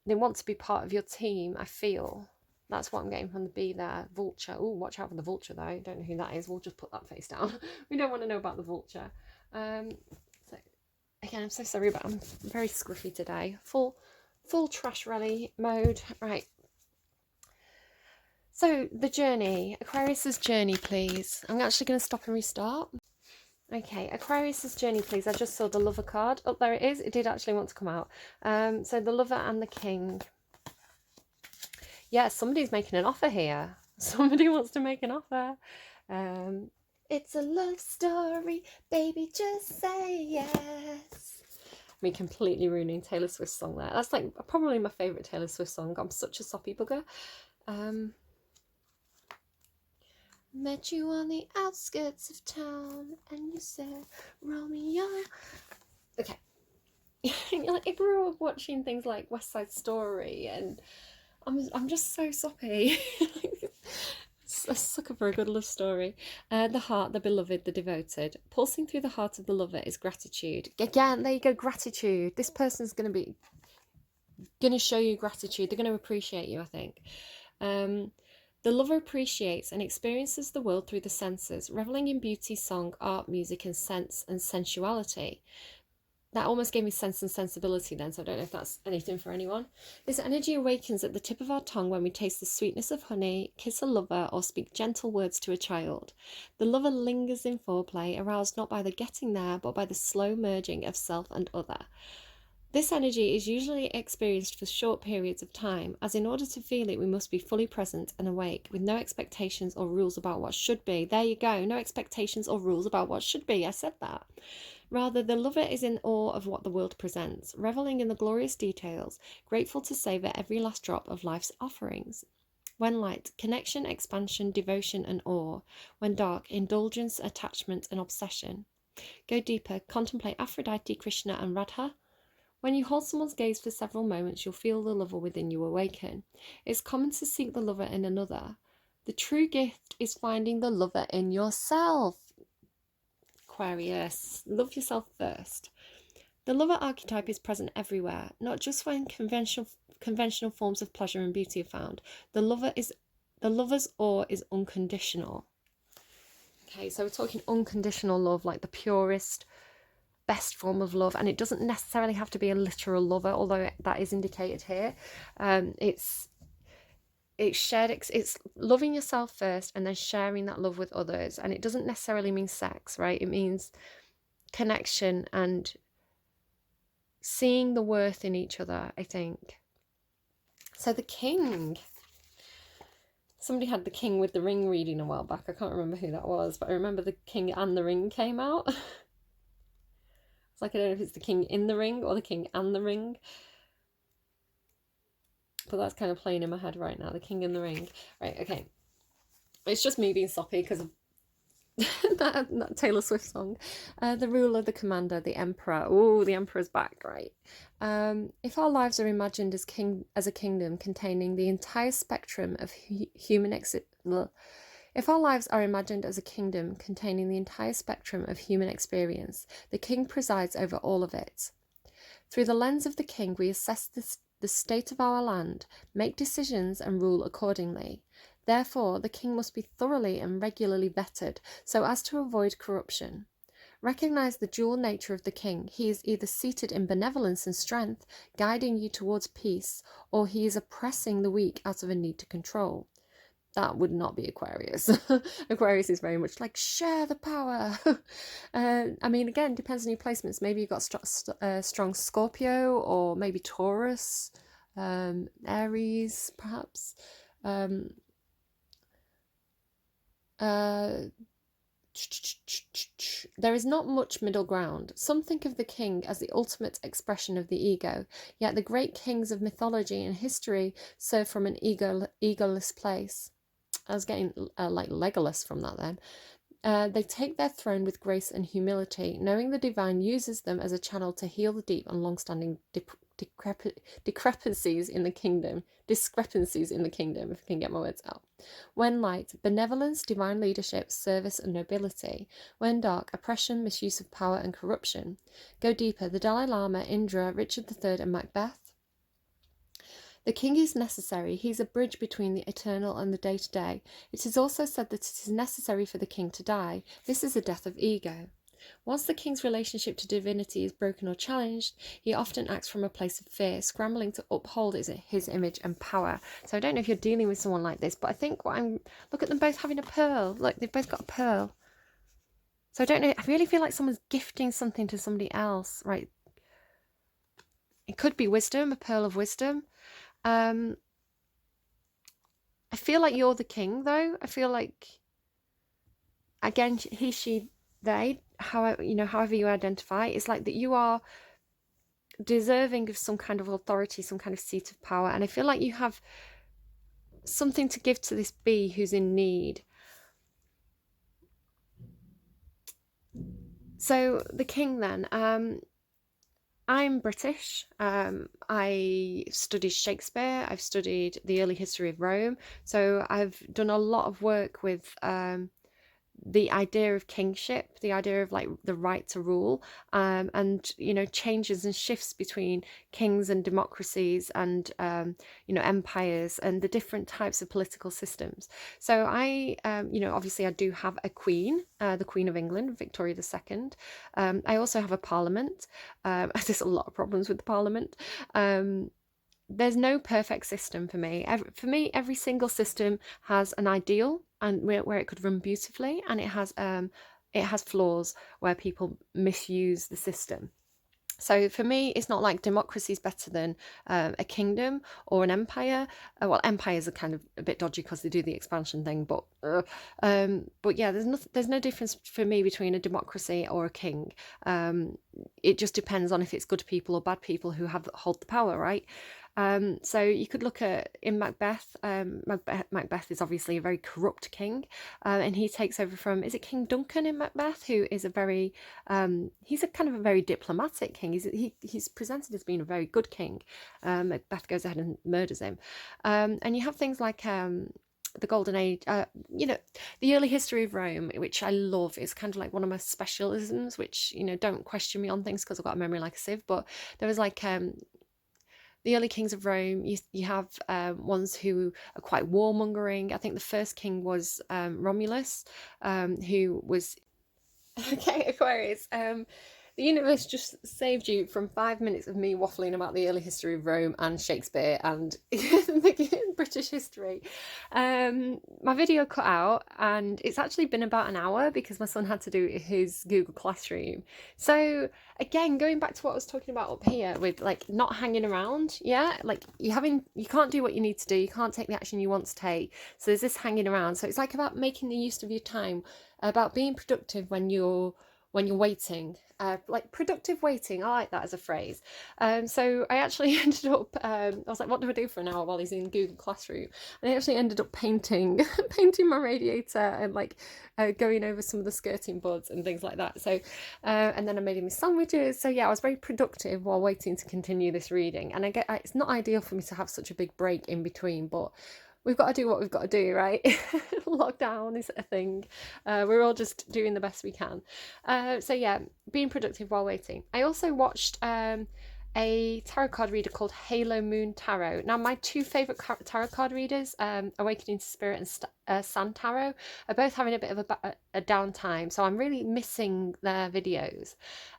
they want to be part of your team, I feel. That's what I'm getting from the bee there. Vulture. Oh, watch out for the vulture, though. I don't know who that is. We'll just put that face down. We don't want to know about the vulture. So, again, I'm so sorry, but I'm very scruffy today. Full trash rally mode. Right. So the journey, Aquarius's journey, please. I'm actually going to stop and restart. Okay, Aquarius's journey, please. I just saw the lover card. Oh, there it is. It did actually want to come out. So the lover and the king. Yeah, somebody's making an offer here. Somebody wants to make an offer. It's a love story, baby, just say yes. Me completely ruining Taylor Swift's song there. That's like probably my favourite Taylor Swift song. I'm such a soppy bugger. Met you on the outskirts of town, and you said, Romeo. Okay. I grew up watching things like West Side Story, and I'm just so soppy. A sucker for a good love story. The heart, the beloved, the devoted. Pulsing through the heart of the lover is gratitude. Again, there you go, gratitude. This person's going to show you gratitude. They're going to appreciate you, I think. The lover appreciates and experiences the world through the senses, reveling in beauty, song, art, music, and sense and sensuality. That almost gave me sense and sensibility then, so I don't know if that's anything for anyone. This energy awakens at the tip of our tongue when we taste the sweetness of honey, kiss a lover, or speak gentle words to a child. The lover lingers in foreplay, aroused not by the getting there, but by the slow merging of self and other. This energy is usually experienced for short periods of time, as in order to feel it, we must be fully present and awake, with no expectations or rules about what should be. There you go, no expectations or rules about what should be. I said that. Rather, the lover is in awe of what the world presents, reveling in the glorious details, grateful to savour every last drop of life's offerings. When light, connection, expansion, devotion, and awe. When dark, indulgence, attachment, and obsession. Go deeper, contemplate Aphrodite, Krishna, and Radha. When you hold someone's gaze for several moments, you'll feel the lover within you awaken. It's common to seek the lover in another. The true gift is finding the lover in yourself. Aquarius, love yourself first. The lover archetype is present everywhere, not just when conventional forms of pleasure and beauty are found. The lover's awe is unconditional. Okay, so we're talking unconditional love, like the purest, best form of love, and it doesn't necessarily have to be a literal lover, although that is indicated here. It's shared, it's loving yourself first and then sharing that love with others, and it doesn't necessarily mean sex, right? It means connection and seeing the worth in each other, I think. So the king, somebody had the King with the Ring reading a while back. I can't remember who that was, but I remember the King and the Ring came out. It's like, I don't know if it's the King in the Ring or the King and the Ring, but that's kind of playing in my head right now, the King in the Ring. Right, okay. It's just me being soppy because of that Taylor Swift song. The ruler, the commander, the emperor. Oh, the emperor's back, right? If our lives are imagined as a kingdom containing the entire spectrum of if our lives are imagined as a kingdom containing the entire spectrum of human experience, the king presides over all of it. Through the lens of the king, we assess the state of our land, make decisions, and rule accordingly. Therefore, the king must be thoroughly and regularly vetted so as to avoid corruption. Recognize the dual nature of the king. He is either seated in benevolence and strength, guiding you towards peace, or he is oppressing the weak out of a need to control. That would not be Aquarius. Aquarius is very much like, share the power. I mean, again, depends on your placements. Maybe you've got strong Scorpio, or maybe Taurus, Aries, perhaps. There is not much middle ground. Some think of the king as the ultimate expression of the ego, yet the great kings of mythology and history serve from an egoless place. I was getting like Legolas from that then. They take their throne with grace and humility, knowing the divine uses them as a channel to heal the deep and long-standing discrepancies in the kingdom, if I can get my words out. When light, benevolence, divine leadership, service and nobility. When dark, oppression, misuse of power and corruption. Go deeper, the Dalai Lama, Indra, Richard III and Macbeth. The king is necessary. He is a bridge between the eternal and the day-to-day. It is also said that it is necessary for the king to die. This is a death of ego. Once the king's relationship to divinity is broken or challenged, he often acts from a place of fear, scrambling to uphold his image and power. So I don't know if you're dealing with someone like this, but I think look at them both having a pearl. Look, they've both got a pearl. So I don't know, I really feel like someone's gifting something to somebody else, right? It could be wisdom, a pearl of wisdom. I feel like you're the king, though. I feel like, again, he, she, they, however you identify, it's like that you are deserving of some kind of authority, some kind of seat of power, and I feel like you have something to give to this bee who's in need. So the king then, I'm British. I studied Shakespeare. I've studied the early history of Rome. So I've done a lot of work with the idea of kingship, the idea of like the right to rule, and changes and shifts between kings and democracies and empires and the different types of political systems. So obviously I do have a queen, the Queen of England, Victoria II. I also have a parliament. There's a lot of problems with the parliament. There's no perfect system for me. For me, every single system has an ideal and where it could run beautifully, and it has flaws where people misuse the system. So for me, it's not like democracy is better than a kingdom or an empire. Well, empires are kind of a bit dodgy because they do the expansion thing, but yeah, there's no difference for me between a democracy or a king. It just depends on if it's good people or bad people who hold the power, right? So you could look at in Macbeth. Macbeth is obviously a very corrupt king, and he takes over from, is it King Duncan in Macbeth, who is he's a kind of a very diplomatic king. He's presented as being a very good king. Macbeth goes ahead and murders him, and you have things like the Golden Age, the early history of Rome, which I love. Is kind of like one of my specialisms, which, don't question me on things because I've got a memory like a sieve, but there was like the early kings of Rome. You have ones who are quite warmongering. I think the first king was Romulus, who was okay, Aquarius. The universe just saved you from 5 minutes of me waffling about the early history of Rome and Shakespeare and British history. My video cut out, and it's actually been about an hour because my son had to do his Google Classroom. So again, going back to what I was talking about up here with like not hanging around, yeah, like you can't do what you need to do, you can't take the action you want to take. So there's this hanging around. So it's like about making the use of your time, about being productive when you're waiting, like productive waiting. I like that as a phrase. So I actually ended up, I was like, what do I do for an hour while he's in Google Classroom? And I actually ended up painting my radiator and like going over some of the skirting boards and things like that. So and then I made him his sandwiches. So yeah, I was very productive while waiting to continue this reading. And it's not ideal for me to have such a big break in between, but we've got to do what we've got to do, right? Lockdown is a thing. We're all just doing the best we can. So yeah, being productive while waiting. I also watched a tarot card reader called Halo Moon Tarot. Now, my two favourite tarot card readers, Awakening to Spirit and Sand Tarot, are both having a bit of a downtime, so I'm really missing their videos.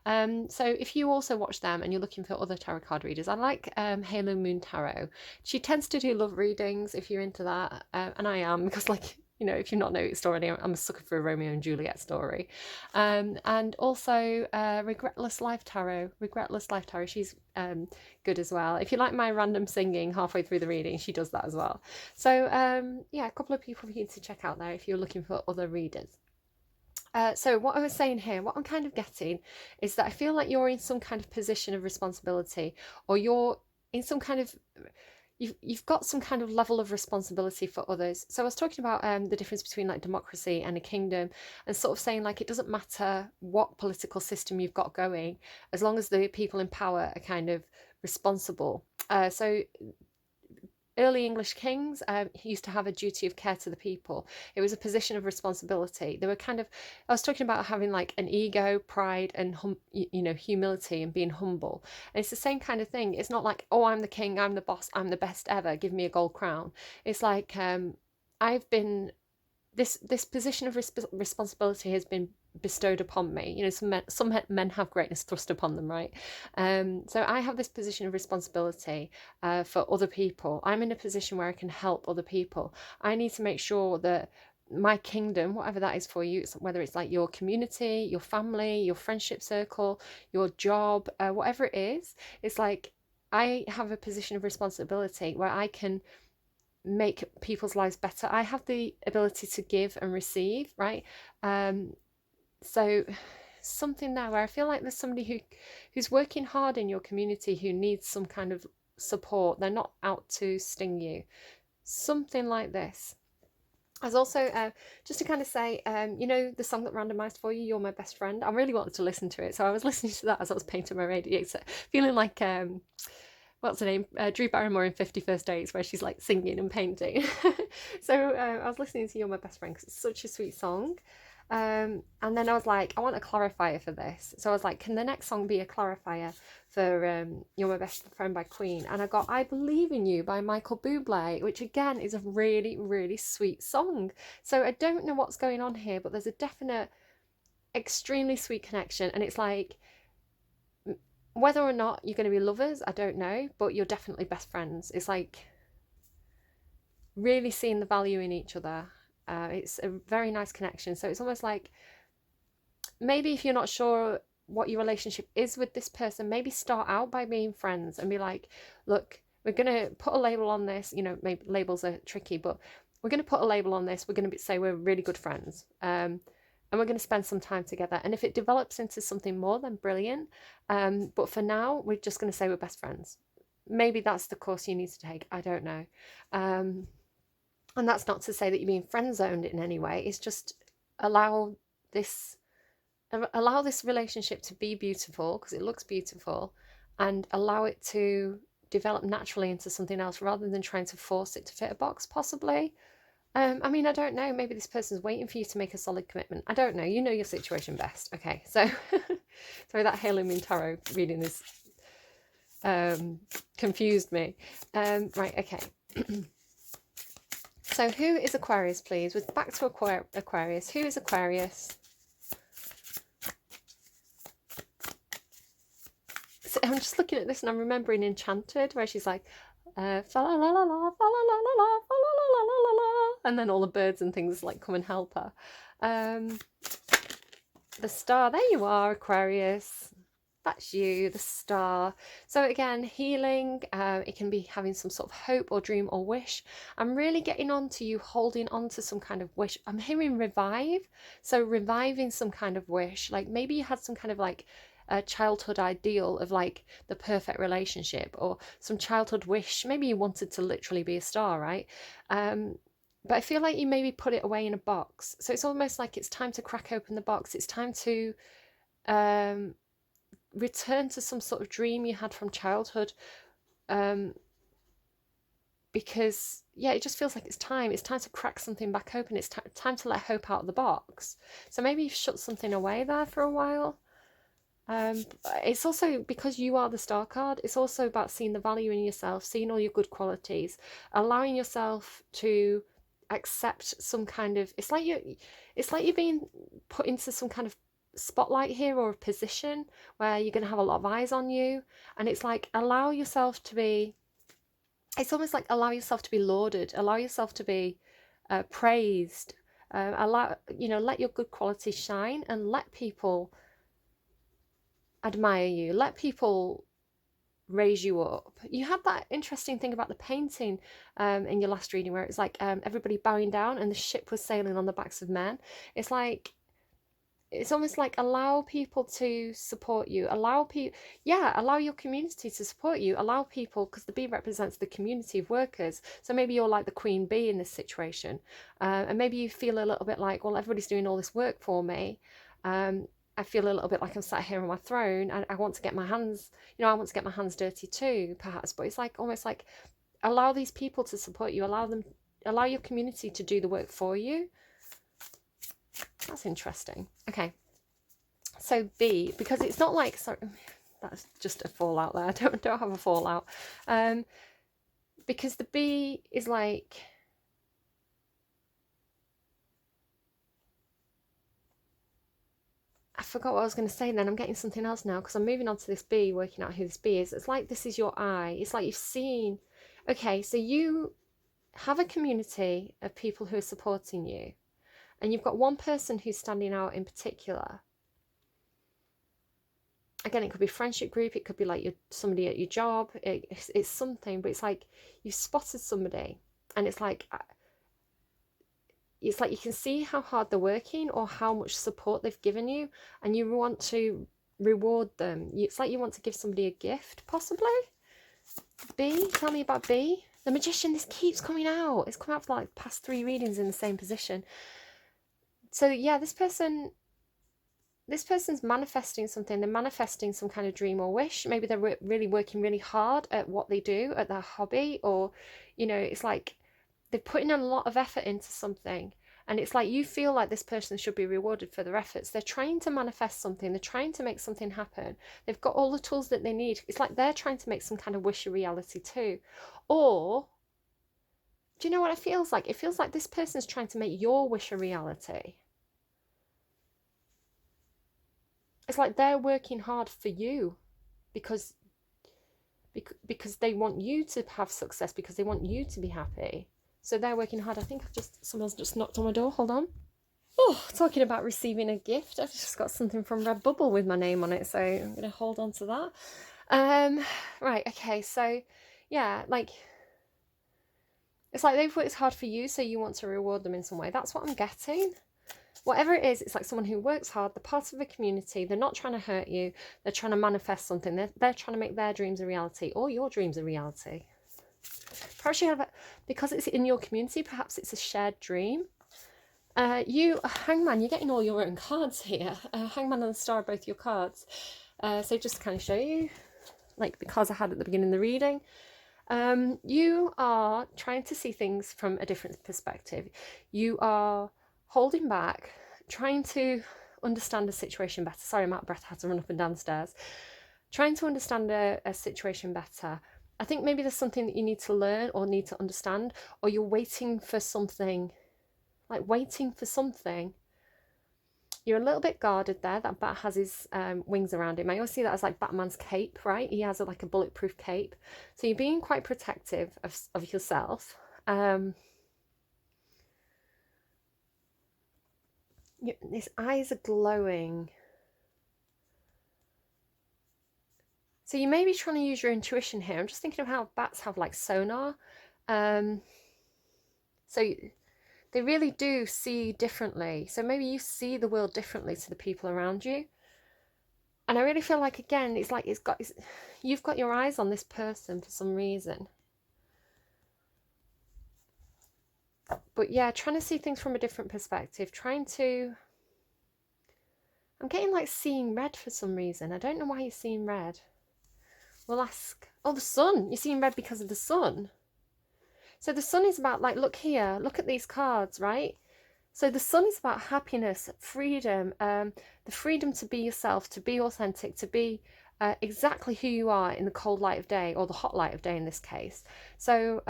So if you also watch them and you're looking for other tarot card readers, I like Halo Moon Tarot. She tends to do love readings if you're into that, and I am, because like, if you've not noticed already, I'm a sucker for a Romeo and Juliet story. And also Regretless Life Tarot. She's good as well. If you like my random singing halfway through the reading, she does that as well. So yeah, a couple of people for you to check out there if you're looking for other readers. So what I was saying here, what I'm kind of getting is that I feel like you're in some kind of position of responsibility, or you're in some kind of... You've got some kind of level of responsibility for others. So I was talking about the difference between like democracy and a kingdom, and sort of saying like it doesn't matter what political system you've got going, as long as the people in power are kind of responsible. So early English kings used to have a duty of care to the people. It was a position of responsibility. They were kind of, I was talking about having like an ego, pride, and humility, and being humble. And it's the same kind of thing. It's not like, oh, I'm the king, I'm the boss, I'm the best ever, give me a gold crown. It's like I've been... This position of responsibility has been bestowed upon me. Some men have greatness thrust upon them, right? So I have this position of responsibility for other people. I'm in a position where I can help other people. I need to make sure that my kingdom, whatever that is for you, whether it's like your community, your family, your friendship circle, your job, whatever it is, it's like I have a position of responsibility where I can make people's lives better. I have the ability to give and receive, right? So something there where I feel like there's somebody who's working hard in your community who needs some kind of support. They're not out to sting you. Something like this. As also, just to kind of say, the song that randomised for you, You're My Best Friend, I really wanted to listen to it. So I was listening to that as I was painting my radiator, feeling like... what's her name? Drew Barrymore in 50 First Dates, where she's like singing and painting. So I was listening to You're My Best Friend because it's such a sweet song. And then I was like, I want a clarifier for this. So I was like, can the next song be a clarifier for You're My Best Friend by Queen? And I got I Believe in You by Michael Bublé, which again is a really, really sweet song. So I don't know what's going on here, but there's a definite, extremely sweet connection. And it's like, whether or not you're going to be lovers, I don't know, but you're definitely best friends. It's like really seeing the value in each other. It's a very nice connection. So it's almost like, maybe if you're not sure what your relationship is with this person, maybe start out by being friends and be like, look, we're going to put a label on this. You know, maybe labels are tricky, but we're going to put a label on this. We're going to say we're really good friends. And we're going to spend some time together. And if it develops into something more, then brilliant. But for now, we're just going to say we're best friends. Maybe that's the course you need to take. I don't know. And that's not to say that you're being friend zoned in any way. It's just allow this relationship to be beautiful because it looks beautiful, and allow it to develop naturally into something else rather than trying to force it to fit a box, possibly. I mean, I don't know. Maybe this person's waiting for you to make a solid commitment. I don't know. You know your situation best. Okay, so sorry, that Halo Moon Tarot reading is confused me. Right, okay. So who is Aquarius, please? We're back to Aquarius. Who is Aquarius? So I'm just looking at this and I'm remembering Enchanted, where she's like, fa la la la la, fa la la la la, fa la la la la la, and then all the birds and things like come and help her. The star, there you are, Aquarius. That's you, the star. So again, healing, it can be having some sort of hope or dream or wish. I'm really getting on to you holding on to some kind of wish. I'm hearing revive. So reviving some kind of wish. Like maybe you had some kind of like a childhood ideal of like the perfect relationship, or some childhood wish. Maybe you wanted to literally be a star, right? But I feel like you maybe put it away in a box. So it's almost like it's time to crack open the box. It's time to return to some sort of dream you had from childhood, because yeah, it just feels like it's time to crack something back open. It's time to let hope out of the box. So maybe you've shut something away there for a while. It's also because you are the star card, it's also about seeing the value in yourself, seeing all your good qualities, allowing yourself to accept some kind of, it's like you're being put into some kind of spotlight here, or a position where you're going to have a lot of eyes on you, and it's like allow yourself to be, it's almost like allow yourself to be lauded, allow yourself to be praised, let your good qualities shine, and let people admire you, let people raise you up. You had that interesting thing about the painting in your last reading, where it's like everybody bowing down and the ship was sailing on the backs of men. It's like, it's almost like allow people to support you, allow your community to support you, allow people, because the bee represents the community of workers. So maybe you're like the queen bee in this situation, and maybe you feel a little bit like, well, everybody's doing all this work for me. I feel a little bit like I'm sat here on my throne, and I want to get my hands, I want to get my hands dirty too, perhaps. But it's like almost like allow these people to support you, allow your community to do the work for you. That's interesting. Okay, so B, because it's not like, sorry, that's just a fallout there. I don't have a fallout, because the B is like, I forgot what I was going to say then. I'm getting something else now because I'm moving on to this B, working out who this B is. It's like this is your eye. It's like you've seen, okay, so you have a community of people who are supporting you, and you've got one person who's standing out in particular. Again, it could be a friendship group, it could be like somebody at your job, it's something, but it's like you've spotted somebody, and it's like you can see how hard they're working or how much support they've given you, and you want to reward them. It's like you want to give somebody a gift, possibly. B, tell me about B. The Magician, this keeps coming out. It's come out for like past 3 readings in the same position. So yeah, this person's manifesting something. They're manifesting some kind of dream or wish. Maybe they're really working really hard at what they do, at their hobby, or, it's like they're putting a lot of effort into something, And it's like you feel like this person should be rewarded for their efforts. They're trying to manifest something. They're trying to make something happen. They've got all the tools that they need. It's like they're trying to make some kind of wish a reality too. Or, do you know what it feels like? It feels like this person's trying to make your wish a reality. It's like they're working hard for you because they want you to have success, because they want you to be happy. So they're working hard. I think someone's just knocked on my door. Hold on. Oh, talking about receiving a gift. I've just got something from Redbubble with my name on it, so I'm going to hold on to that. Right, okay, so yeah, like, it's like they've worked hard for you, so you want to reward them in some way. That's what I'm getting. Whatever it is, it's like someone who works hard, they're part of a community, they're not trying to hurt you, they're trying to manifest something, they're trying to make their dreams a reality, or your dreams a reality. Perhaps you have, because it's in your community, perhaps it's a shared dream. Hangman, you're getting all your own cards here. Hangman and the Star are both your cards. So just to kind of show you, like the cards I had at the beginning of the reading, you are trying to see things from a different perspective. You are holding back, trying to understand a situation better. Sorry, I'm out of breath, I had to run up and down the stairs. Trying to understand a situation better. I think maybe there's something that you need to learn or need to understand, or you're waiting for something, You're a little bit guarded there. That bat has his wings around him. I always see that as like Batman's cape, right? He has like a bulletproof cape. So you're being quite protective of yourself. His eyes are glowing. So you may be trying to use your intuition here. I'm just thinking of how bats have like sonar. So they really do see differently. So maybe you see the world differently to the people around you. And I really feel like, again, it's like you've got your eyes on this person for some reason. But yeah, trying to see things from a different perspective. I'm getting like seeing red for some reason. I don't know why you're seeing red. We'll ask. Oh, the sun. You're seeing red because of the sun. So the sun is about, like, look here. Look at these cards, right? So the sun is about happiness, freedom, the freedom to be yourself, to be authentic, to be exactly who you are in the cold light of day, or the hot light of day in this case. So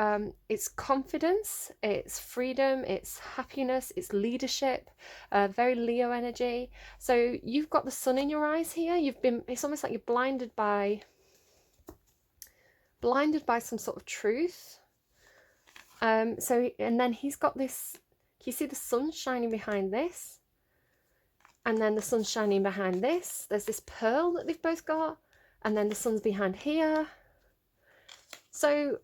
it's confidence, it's freedom, it's happiness, it's leadership, very Leo energy. So you've got the sun in your eyes here. It's almost like you're blinded by some sort of truth. And then he's got this. You see the sun shining behind this, and then the sun's shining behind this. There's this pearl that they've both got, and then the sun's behind here. So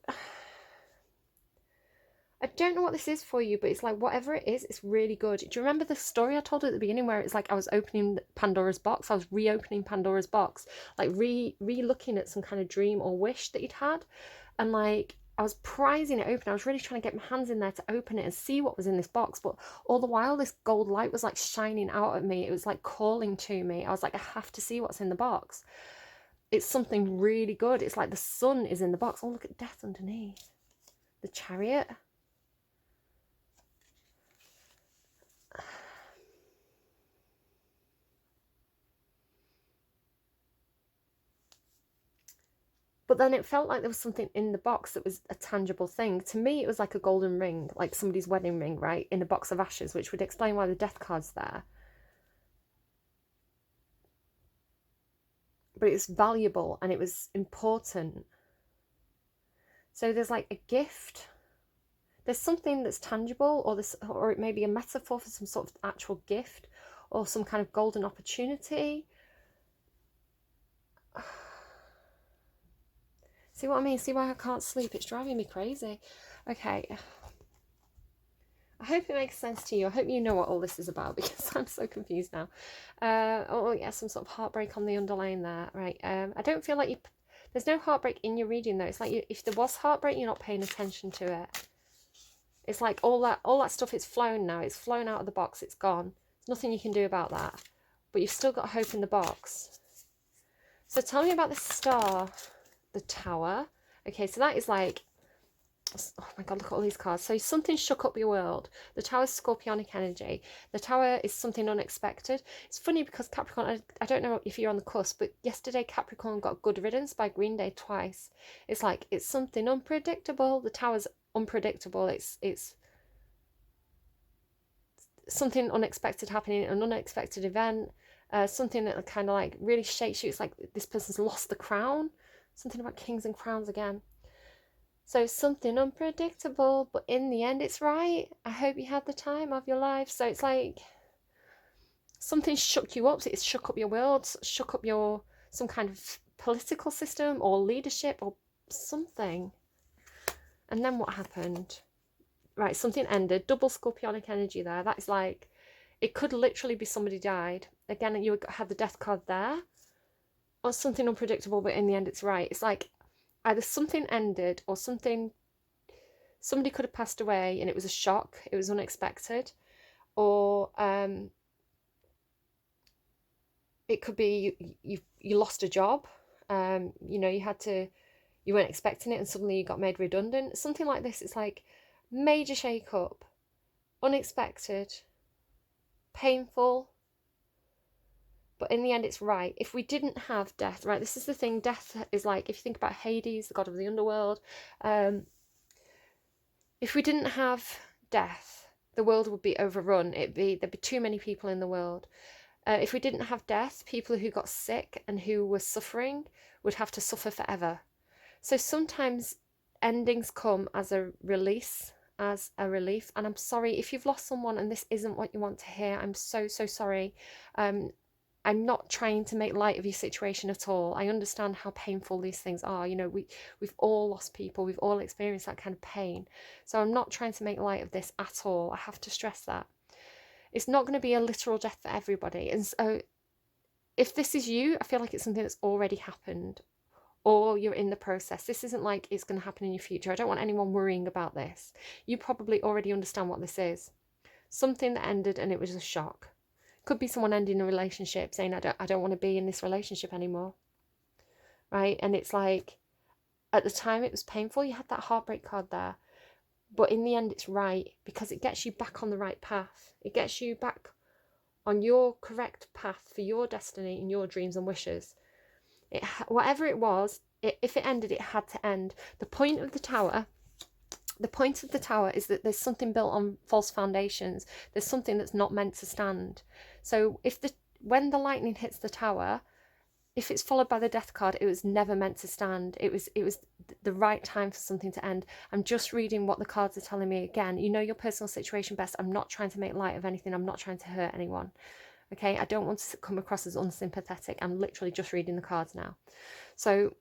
I don't know what this is for you, but it's like whatever it is, it's really good. Do you remember the story I told at the beginning where it's like I was opening Pandora's box? I was reopening Pandora's box, like re-looking at some kind of dream or wish that you'd had, and like I was prizing it open. I was really trying to get my hands in there to open it and see what was in this box. But all the while, this gold light was like shining out at me. It was like calling to me. I was like, I have to see what's in the box. It's something really good. It's like the sun is in the box. Oh, look at death underneath. The Chariot. But then it felt like there was something in the box that was a tangible thing. To me, it was like a golden ring, like somebody's wedding ring, right? In a box of ashes, which would explain why the death card's there. But it was valuable and it was important. So there's like a gift. There's something that's tangible, or it may be a metaphor for some sort of actual gift or some kind of golden opportunity. See what I mean? See why I can't sleep? It's driving me crazy. Okay. I hope it makes sense to you. I hope you know what all this is about, because I'm so confused now. Oh yeah, some sort of heartbreak on the underline there. Right. I don't feel like there's no heartbreak in your reading though. It's like if there was heartbreak, you're not paying attention to it. It's like all that stuff is flown now. It's flown out of the box. It's gone. There's nothing you can do about that. But you've still got hope in the box. So tell me about the star. The Tower. Okay, so that is like oh my god, look at all these cards. So something shook up your world. The Tower's Scorpionic energy. The Tower is something unexpected. It's funny because Capricorn, I don't know if you're on the cusp, but yesterday Capricorn got Good Riddance by Green Day twice. It's like, it's something unpredictable. The Tower's unpredictable. It's something unexpected happening, an unexpected event, something that kind of like really shakes you. It's like this person's lost the crown. Something about kings and crowns again. So something unpredictable, but in the end it's right. I hope you had the time of your life. So it's like something shook you up. It's shook up your world, shook up your some kind of political system or leadership or something. And then what happened? Right, something ended. Double Scorpionic energy there. That is like, it could literally be somebody died. Again, you had the death card there. Or something unpredictable, but in the end it's right. It's like either something ended or somebody could have passed away and it was a shock, it was unexpected, or it could be you lost a job, you know, you weren't expecting it and suddenly you got made redundant, something like this. It's like major shake up, unexpected, painful, but in the end it's right. If we didn't have death, right, this is the thing, death is like, if you think about Hades, the god of the underworld, if we didn't have death, the world would be overrun. There'd be too many people in the world. If we didn't have death, people who got sick and who were suffering would have to suffer forever. So sometimes endings come as a release, as a relief. And I'm sorry if you've lost someone and this isn't what you want to hear. I'm so sorry. I'm not trying to make light of your situation at all. I understand how painful these things are. You know, we've all lost people. We've all experienced that kind of pain. So I'm not trying to make light of this at all. I have to stress that. It's not going to be a literal death for everybody. And so if this is you, I feel like it's something that's already happened or you're in the process. This isn't like it's going to happen in your future. I don't want anyone worrying about this. You probably already understand what this is. Something that ended and it was a shock. Could be someone ending a relationship, saying, I don't want to be in this relationship anymore. Right? And it's like, at the time it was painful. You had that heartbreak card there. But in the end, it's right, because it gets you back on the right path. It gets you back on your correct path for your destiny and your dreams and wishes. Whatever it was, if it ended, it had to end. The point of the Tower is that there's something built on false foundations. There's something that's not meant to stand. So when the lightning hits the Tower, if it's followed by the death card, it was never meant to stand. It was the right time for something to end. I'm just reading what the cards are telling me again. You know your personal situation best. I'm not trying to make light of anything. I'm not trying to hurt anyone. Okay, I don't want to come across as unsympathetic. I'm literally just reading the cards now. So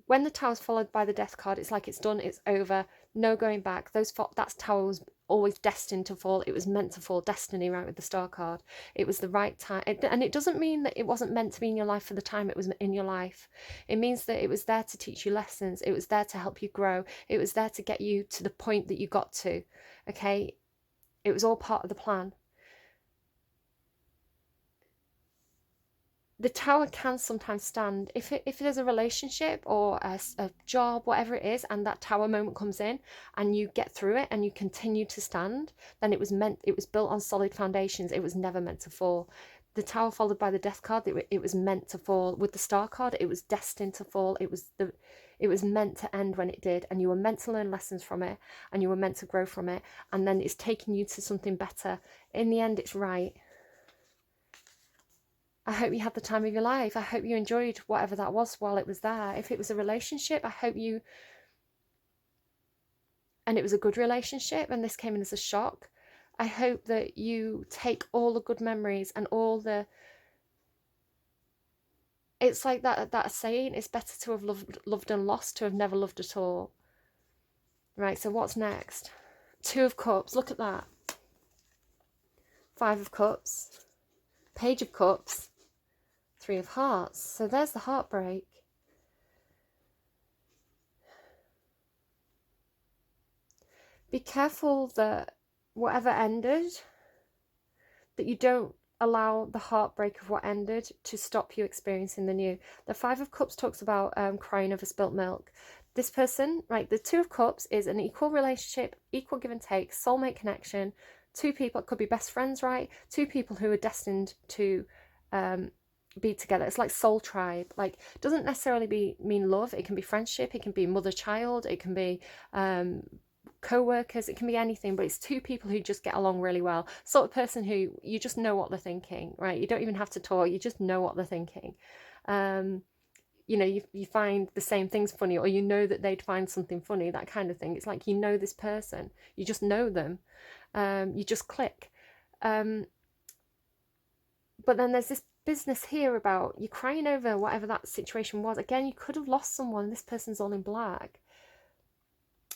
when the Tower's followed by the death card, it's like it's done, it's over, no going back. That Tower was always destined to fall. It was meant to fall. Destiny, right, with the Star card. It was the right time. And it doesn't mean that it wasn't meant to be in your life for the time it was in your life. It means that it was there to teach you lessons. It was there to help you grow. It was there to get you to the point that you got to. Okay? It was all part of the plan. The Tower can sometimes stand if there's a relationship or a job, whatever it is, and that Tower moment comes in and you get through it and you continue to stand, then it was built on solid foundations. It was never meant to fall. The Tower followed by the death card, it was meant to fall. With the Star card, it was destined to fall. It was meant to end when it did, and you were meant to learn lessons from it, and you were meant to grow from it, and then it's taking you to something better. In the end, it's right. I hope you had the time of your life. I hope you enjoyed whatever that was while it was there. If it was a relationship, I hope you... And it was a good relationship and this came in as a shock. I hope that you take all the good memories and all the... It's like that saying, it's better to have loved and lost to have never loved at all. Right, so what's next? 2 of Cups, look at that. 5 of Cups. Page of Cups. 3 of Hearts. So there's the heartbreak. Be careful that whatever ended, that you don't allow the heartbreak of what ended to stop you experiencing the new. The 5 of Cups talks about crying over spilt milk. this person, right, the Two of Cups is an equal relationship, equal give and take, soulmate connection. Two people, it could be best friends, right? Two people who are destined to be together. It's like soul tribe. Like, doesn't necessarily mean love. It can be friendship. It can be mother-child. It can be co-workers. It can be anything. But it's two people who just get along really well. Sort of person who you just know what they're thinking, right? You don't even have to talk. You just know what they're thinking. You know, you find the same things funny, or you know that they'd find something funny, that kind of thing. It's like, you know this person. You just know them. You just click. But then there's this business here about you crying over whatever that situation was. Again, you could have lost someone. This person's all in black.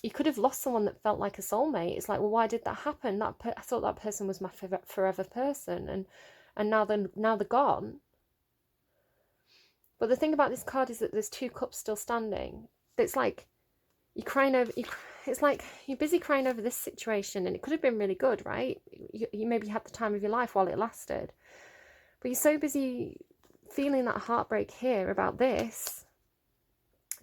You could have lost someone that felt like a soulmate. It's like, well, why did that happen? I thought that person was my forever person, and now they're gone. But the thing about this card is that there's two cups still standing. It's like you're crying over. It's like you're busy crying over this situation, and it could have been really good, right? You maybe had the time of your life while it lasted. But you're so busy feeling that heartbreak here about this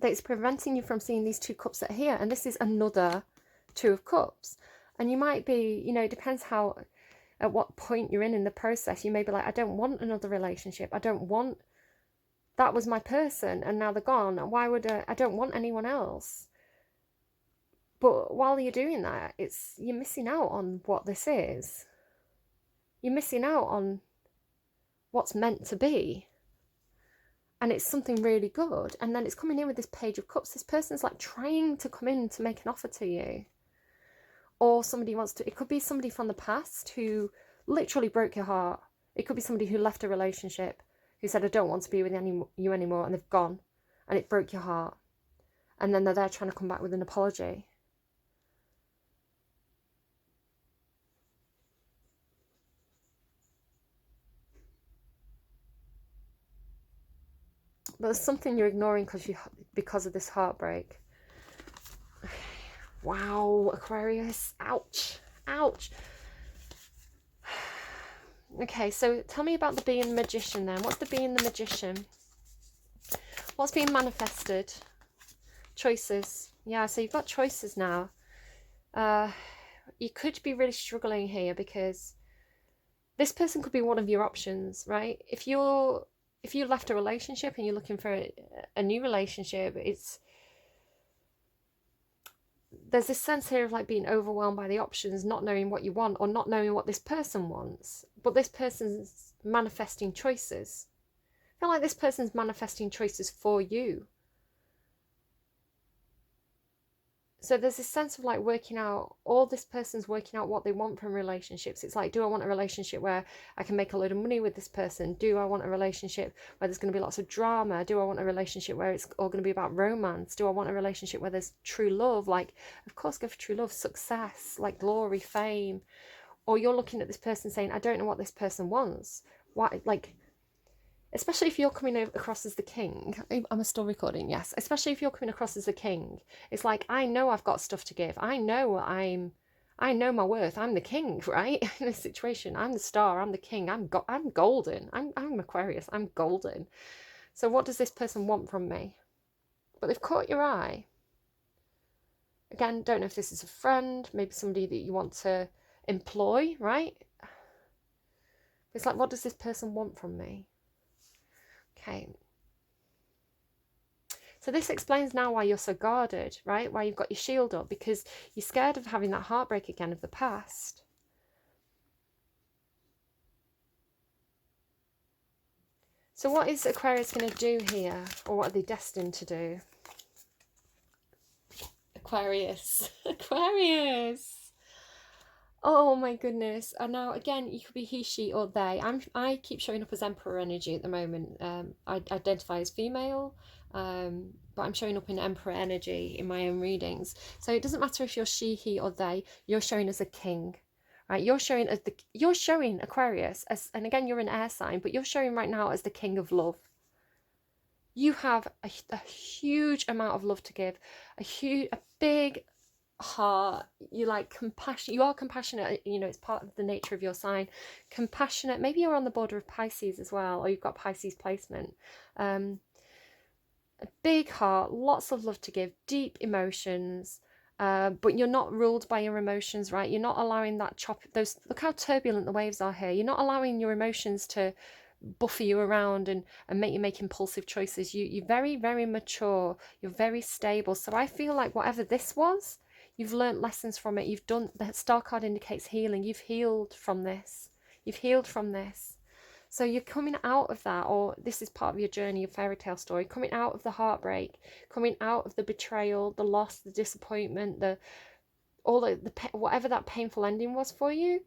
that it's preventing you from seeing these two cups that are here. And this is another Two of Cups. And you might be, you know, it depends at what point you're in the process. You may be like, I don't want another relationship. That was my person and now they're gone. Why would I don't want anyone else. But while you're doing that, you're missing out on what this is. You're missing out on what's meant to be, and it's something really good. And then it's coming in with this Page of Cups. This person's like trying to come in to make an offer to you, or it could be somebody from the past who literally broke your heart. It could be somebody who left a relationship, who said, I don't want to be with you anymore, and they've gone, and it broke your heart, and then they're there trying to come back with an apology. But there's something you're ignoring because of this heartbreak. Wow, Aquarius. Ouch. Ouch. Okay, so tell me about the Bee and the Magician then. What's the Bee and the Magician? What's being manifested? Choices. Yeah, so you've got choices now. You could be really struggling here because this person could be one of your options, right? If you left a relationship and you're looking for a new relationship, there's this sense here of like being overwhelmed by the options, not knowing what you want, or not knowing what this person wants. But this person's manifesting choices. I feel like this person's manifesting choices for you. So there's this sense of like this person's working out what they want from relationships. It's like, do I want a relationship where I can make a load of money with this person? Do I want a relationship where there's going to be lots of drama? Do I want a relationship where it's all going to be about romance? Do I want a relationship where there's true love? Like, of course, go for true love, success, like glory, fame. Or you're looking at this person saying, I don't know what this person wants. Why, like, especially if you're coming across as the king. Am I still recording? Yes. Especially if you're coming across as the king. It's like, I know I've got stuff to give. I know my worth. I'm the king, right? In this situation, I'm the star. I'm the king. I'm golden. I'm Aquarius. I'm golden. So what does this person want from me? But they've caught your eye. Again, don't know if this is a friend, maybe somebody that you want to employ, right? It's like, what does this person want from me? Okay. So this explains now why you're so guarded, right? Why you've got your shield up, because you're scared of having that heartbreak again of the past. So what is Aquarius going to do here? Or what are they destined to do? Aquarius. Aquarius. Oh my goodness. And now again, you could be he, she, or they. I keep showing up as Emperor energy at the moment. I identify as female, but I'm showing up in Emperor energy in my own readings. So it doesn't matter if you're she, he, or they. You're showing as a king, right? You're showing Aquarius as, and again, you're an air sign, but you're showing right now as the king of love. You have a huge amount of love to give, a big heart. You like compassion. You are compassionate. You know, it's part of the nature of your sign. Compassionate. Maybe you're on the border of Pisces as well, or you've got Pisces placement. A big heart, lots of love to give, deep emotions, but you're not ruled by your emotions, right? You're not allowing that those, look how turbulent the waves are here. You're not allowing your emotions to buffer you around and make you make impulsive choices. You're very, very mature. You're very stable. So I feel like whatever this was, you've learned lessons from it. You've done, the star card indicates healing. You've healed from this. You've healed from this. So you're coming out of that, or this is part of your journey, your fairy tale story, coming out of the heartbreak, coming out of the betrayal, the loss, the disappointment, whatever that painful ending was for you,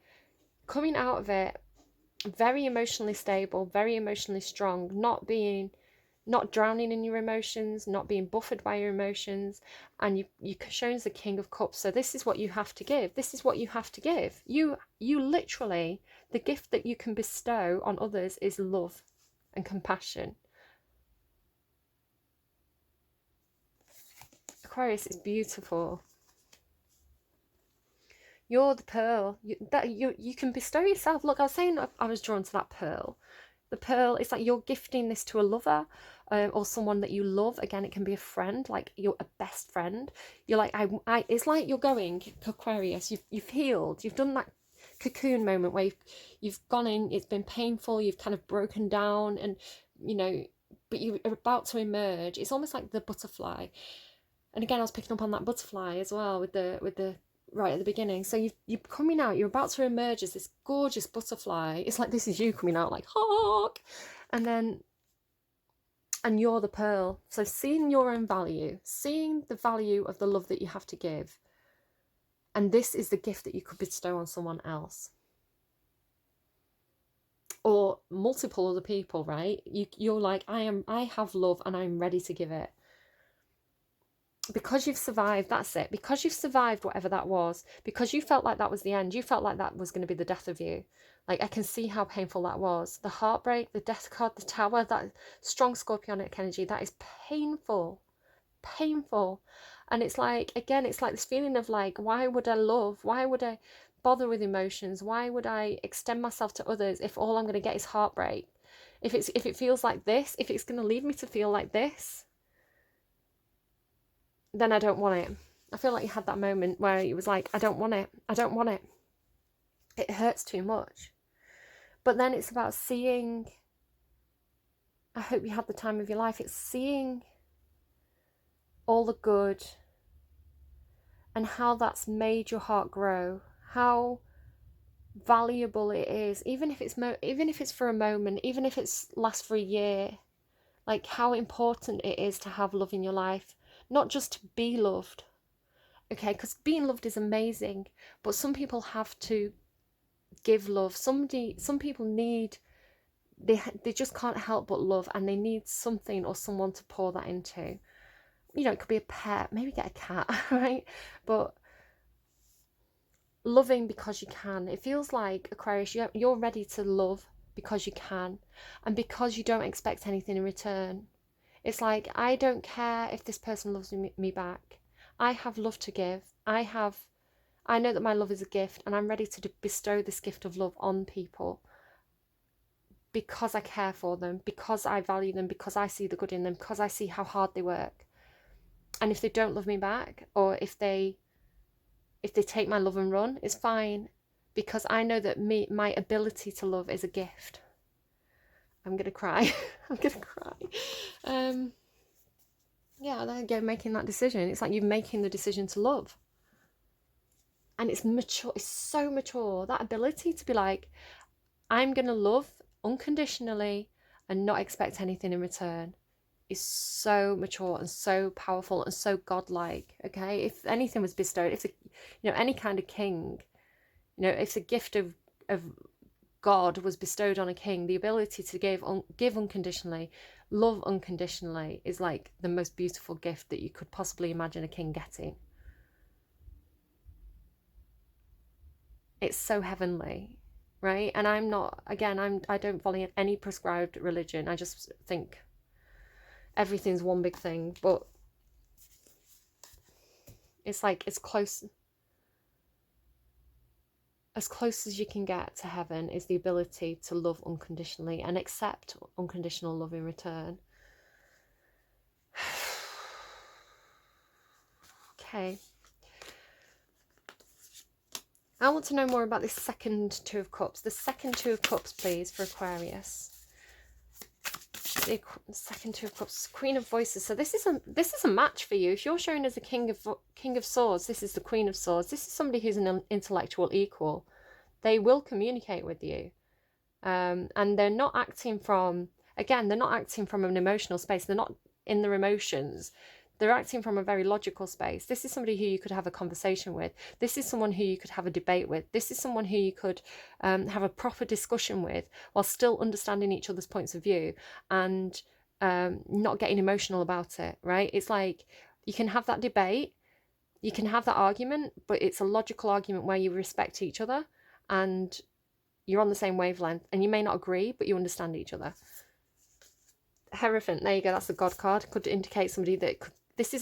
coming out of it very emotionally stable, very emotionally strong, not drowning in your emotions, not being buffered by your emotions, and you shown as the King of Cups. So this is what you have to give. This is what you have to give. You literally, the gift that you can bestow on others is love and compassion. Aquarius is beautiful. You're the pearl. You can bestow yourself. Look, I was saying I was drawn to that pearl. The pearl, it's like you're gifting this to a lover, or someone that you love. Again, it can be a friend, like you're a best friend. You're like, it's like you're going, Aquarius, you've healed. You've done that cocoon moment where you've gone in, it's been painful, you've kind of broken down, and, you know, but you're about to emerge. It's almost like the butterfly. And again, I was picking up on that butterfly as well with the right at the beginning. So you're coming out, you're about to emerge as this gorgeous butterfly. It's like this is you coming out like hawk, and you're the pearl. So seeing your own value, seeing the value of the love that you have to give, and this is the gift that you could bestow on someone else or multiple other people, right? You're like, I have love and I'm ready to give it. Because you've survived, that's it. Because you've survived whatever that was, because you felt like that was the end, you felt like that was going to be the death of you. Like, I can see how painful that was. The heartbreak, the death card, the tower, that strong scorpionic energy, that is painful. Painful. And it's like, again, it's like this feeling of like, why would I love? Why would I bother with emotions? Why would I extend myself to others if all I'm going to get is heartbreak? If it feels like this, if it's going to lead me to feel like this, then I don't want it. I feel like you had that moment where it was like, I don't want it. I don't want it. It hurts too much. But then it's about seeing, I hope you had the time of your life. It's seeing all the good and how that's made your heart grow, how valuable it is, even if it's for a moment, even if it's lasts for a year, like how important it is to have love in your life, not just to be loved. Okay, because being loved is amazing, but some people have to give love. Some people need, they just can't help but love, and they need something or someone to pour that into. You know, it could be a pet, maybe get a cat, right? But loving because you can. It feels like, Aquarius, you're ready to love because you can, and because you don't expect anything in return. It's like, I don't care if this person loves me back. I have love to give. I know that my love is a gift, and I'm ready to bestow this gift of love on people because I care for them, because I value them, because I see the good in them, because I see how hard they work. And if they don't love me back, or if they take my love and run, it's fine, because I know that my ability to love is a gift. I'm gonna cry. I'm gonna cry. Yeah, there you go, making that decision. It's like you're making the decision to love. And it's mature, it's so mature. That ability to be like, I'm gonna love unconditionally and not expect anything in return is so mature and so powerful and so godlike. Okay, if anything was bestowed, if any kind of king, if the gift of God was bestowed on a king, the ability to give unconditionally, love unconditionally, is like the most beautiful gift that you could possibly imagine a king getting. It's so heavenly, right? And I don't follow any prescribed religion. I just think everything's one big thing, but it's like as close as you can get to heaven is the ability to love unconditionally and accept unconditional love in return. Okay. I want to know more about this second Two of Cups. The second Two of Cups, please, for Aquarius. The second Two of Cups, Queen of Voices. So this is a match for you. If you're showing as a King of Swords, this is the Queen of Swords. This is somebody who's an intellectual equal. They will communicate with you, and they're not acting from, again, they're not acting from an emotional space. They're not in their emotions. They're acting from a very logical space. This is somebody who you could have a conversation with. This is someone who you could have a debate with. This is someone who you could have a proper discussion with while still understanding each other's points of view and not getting emotional about it, right? It's like you can have that debate, you can have that argument, but it's a logical argument where you respect each other and you're on the same wavelength, and you may not agree, but you understand each other. Hierophant, there you go, that's the God card. Could indicate somebody that could, this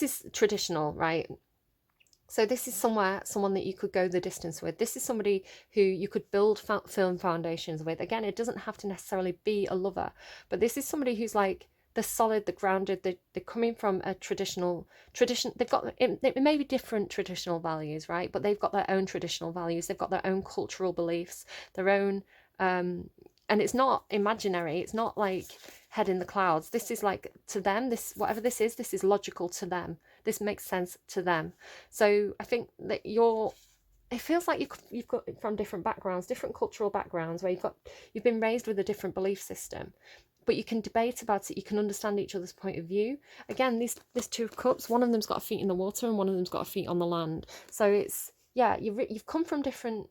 is traditional, right? So this is someone that you could go the distance with. This is somebody who you could build firm foundations with. Again, it doesn't have to necessarily be a lover, but this is somebody who's like, they're solid, they're grounded, they're coming from a tradition. They've got, it may be different traditional values, right? But they've got their own traditional values. They've got their own cultural beliefs, their own, and it's not imaginary. It's not like head in the clouds. This is like, to them, this, whatever this is logical to them. This makes sense to them. So I think that it feels like you've got from different backgrounds, different cultural backgrounds, where you've been raised with a different belief system, but you can debate about it. You can understand each other's point of view. Again, this Two of Cups, one of them's got a feet in the water and one of them's got a feet on the land. So it's, yeah, you've come from different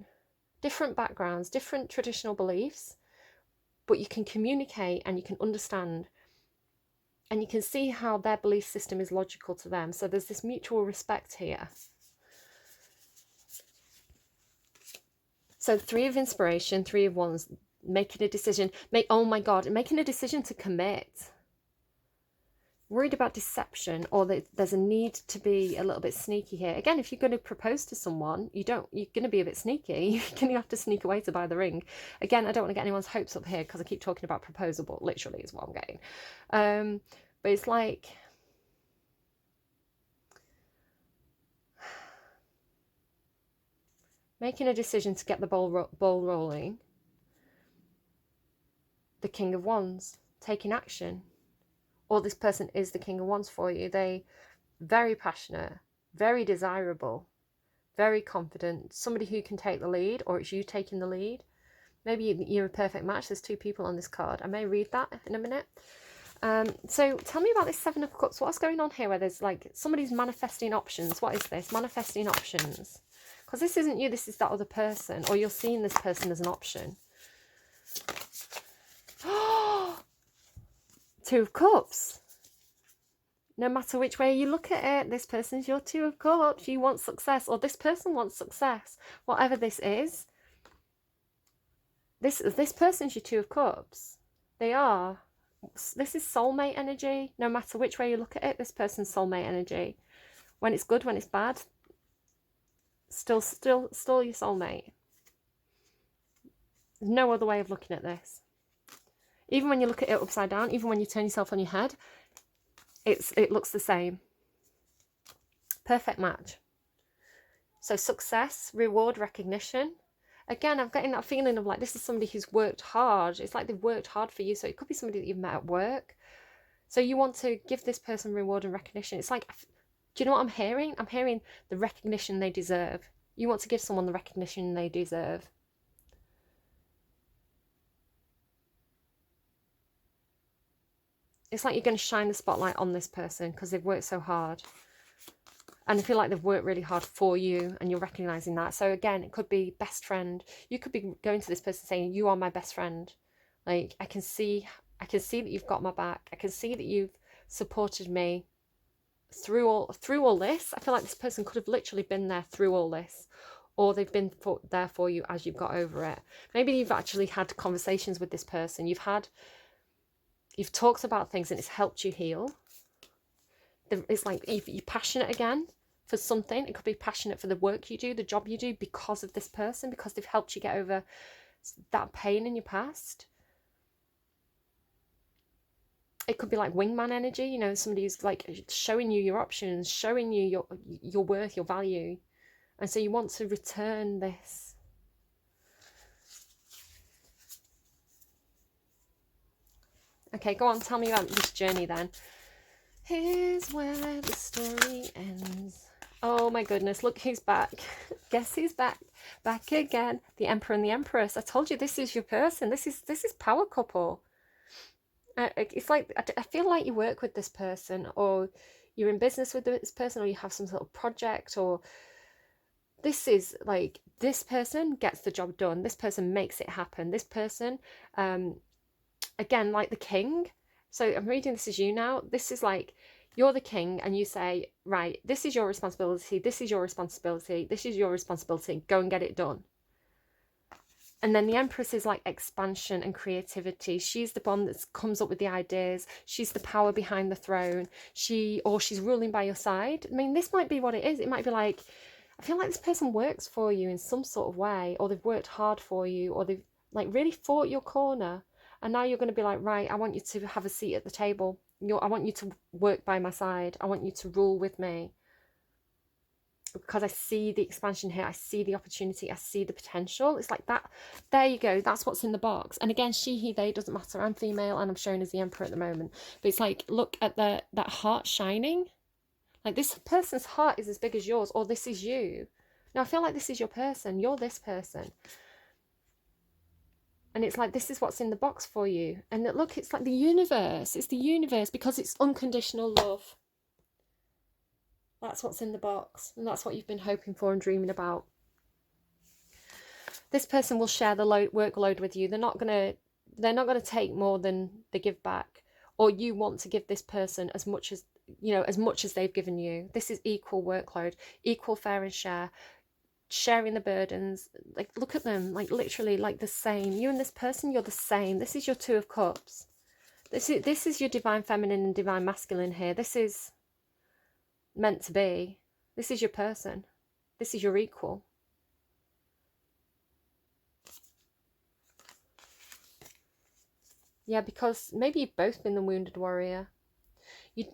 backgrounds, different traditional beliefs, but you can communicate and you can understand, and you can see how their belief system is logical to them. So there's this mutual respect here. So Three of Inspiration, Three of Wands, making a decision. Oh my God, making a decision to commit. Worried about deception, or that there's a need to be a little bit sneaky here. Again, if you're going to propose to someone, you're going to be a bit sneaky. You're going to have to sneak away to buy the ring. Again, I don't want to get anyone's hopes up here because I keep talking about proposal, but literally is what I'm getting. But it's like, making a decision to get the ball rolling. The King of Wands, taking action. Or this person is the King of Wands for you. They very passionate, very desirable, very confident, somebody who can take the lead, or it's you taking the lead. Maybe you're a perfect match. There's two people on this card. I may read that in a minute. So tell me about this Seven of Cups. What's going on here where there's like somebody's manifesting options? What is this? Manifesting options. Because this isn't you, this is that other person, or you're seeing this person as an option. Two of Cups. No matter which way you look at it, this person's your Two of Cups. You want success, or this person wants success. Whatever this is, this person's your Two of Cups. They are. This is soulmate energy. No matter which way you look at it, this person's soulmate energy. When it's good, when it's bad, still your soulmate. There's no other way of looking at this. Even when you look at it upside down, even when you turn yourself on your head, it looks the same. Perfect match. So success, reward, recognition. Again, I'm getting that feeling of like, this is somebody who's worked hard. It's like they've worked hard for you. So it could be somebody that you've met at work. So you want to give this person reward and recognition. It's like, do you know what I'm hearing? I'm hearing the recognition they deserve. You want to give someone the recognition they deserve. It's like you're going to shine the spotlight on this person because they've worked so hard. And I feel like they've worked really hard for you, and you're recognizing that. So again, it could be best friend. You could be going to this person saying, you are my best friend. Like, I can see that you've got my back. I can see that you've supported me through all this. I feel like this person could have literally been there through all this, or they've been there for you as you've got over it. Maybe you've actually had conversations with this person. You've talked about things and it's helped you heal. It's like you're passionate again for something. It could be passionate for the work you do, the job you do, because of this person, because they've helped you get over that pain in your past. it could be like wingman energy, you know, somebody who's like showing you your options, showing you your worth, your value. And so you want to return this. Okay, go on, tell me about this journey then. Here's where the story ends. Oh my goodness, look who's back. Guess who's back? Back again. The Emperor and the Empress. I told you this is your person. This is power couple. It's like, I feel like you work with this person, or you're in business with this person, or you have some sort of project, or this is like, this person gets the job done. This person makes it happen. This person, again, like the king. So I'm reading this as you now. This is like, you're the king and you say, right, this is your responsibility. This is your responsibility. This is your responsibility. Go and get it done. And then the Empress is like expansion and creativity. She's the one that comes up with the ideas. She's the power behind the throne. She's ruling by your side. I mean, this might be what it is. It might be like, I feel like this person works for you in some sort of way, or they've worked hard for you, or they've like really fought your corner. And now you're going to be like, right, I want you to have a seat at the table. I want you to work by my side. I want you to rule with me. Because I see the expansion here. I see the opportunity. I see the potential. It's like that. There you go. That's what's in the box. And again, she, he, they, doesn't matter. I'm female and I'm shown as the Emperor at the moment. But it's like, look at that heart shining. Like this person's heart is as big as yours, or this is you. Now I feel like this is your person. You're this person. And it's like, this is what's in the box for you. And look, it's like the universe. It's the universe, because it's unconditional love. That's what's in the box. And that's what you've been hoping for and dreaming about. This person will share the workload with you. They're not going to take more than they give back. Or you want to give this person as much as, as much as they've given you. This is equal workload, equal fair and share. Sharing the burdens. Like, look at them, like literally like the same. You and this person, you're the same. This is your Two of Cups. This is your divine feminine and divine masculine here. This is meant to be. This is your person. This is your equal. Yeah, because maybe you've both been the wounded warrior.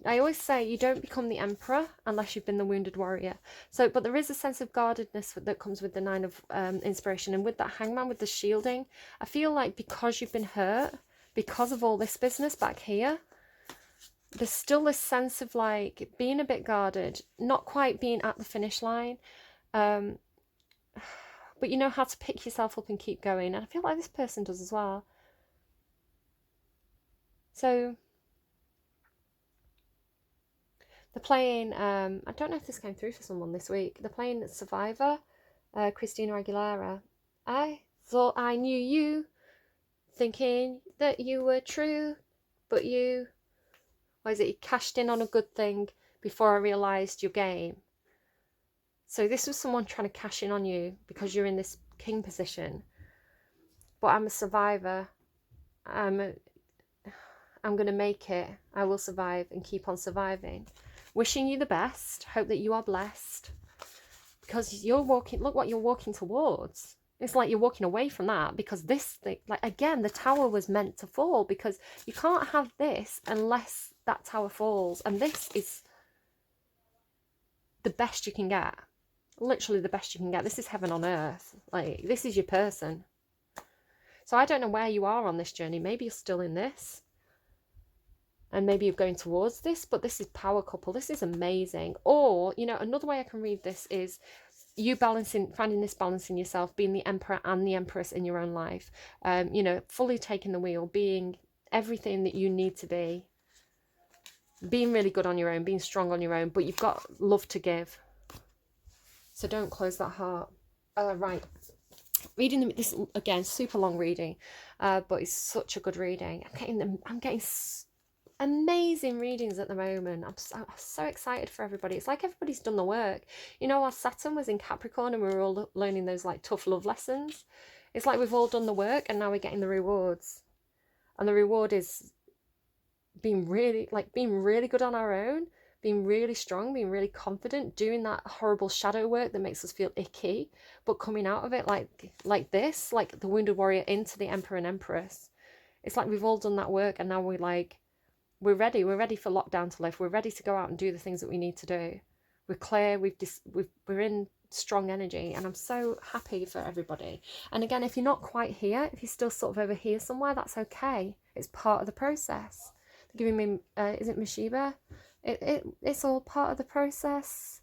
I always say you don't become the Emperor unless you've been the wounded warrior. So, but there is a sense of guardedness that comes with the Nine of Inspiration, and with that Hangman, with the shielding. I feel like because you've been hurt, because of all this business back here, there's still this sense of like being a bit guarded, not quite being at the finish line, but you know how to pick yourself up and keep going. And I feel like this person does as well. So they're playing, I don't know if this came through for someone this week. They're playing Survivor, Christina Aguilera. I thought I knew you, thinking that you were true, but you, what is it, you cashed in on a good thing before I realised your game. So this was someone trying to cash in on you because you're in this king position. But I'm a survivor. I'm going to make it. I will survive and keep on surviving. Wishing you the best. Hope that you are blessed. Because you're walking, look what you're walking towards. It's like you're walking away from that, because this thing, like again, the tower was meant to fall, because you can't have this unless that tower falls. And this is the best you can get. Literally the best you can get. This is heaven on earth. Like, this is your person. So I don't know where you are on this journey. Maybe you're still in this. And maybe you're going towards this, but this is power couple. This is amazing. Or, another way I can read this is you finding this balance in yourself, being the Emperor and the Empress in your own life. Fully taking the wheel, being everything that you need to be. Being really good on your own, being strong on your own, but you've got love to give. So don't close that heart. Right. Reading this again, super long reading, but it's such a good reading. I'm getting amazing readings at the moment. I'm so excited for everybody. It's like everybody's done the work. While Saturn was in Capricorn and we were all learning those like tough love lessons, it's like we've all done the work and now we're getting the rewards. And the reward is being really good on our own, being really strong, being really confident, doing that horrible shadow work that makes us feel icky, but coming out of it like this, like the wounded warrior into the Emperor and Empress. It's like we've all done that work and now we're like we're ready. We're ready for lockdown to lift. We're ready to go out and do the things that we need to do. We're clear. We're in strong energy, and I'm so happy for everybody. And again, if you're not quite here, if you're still sort of over here somewhere, that's okay. It's part of the process. They're giving me, is it Mashiba? It's all part of the process.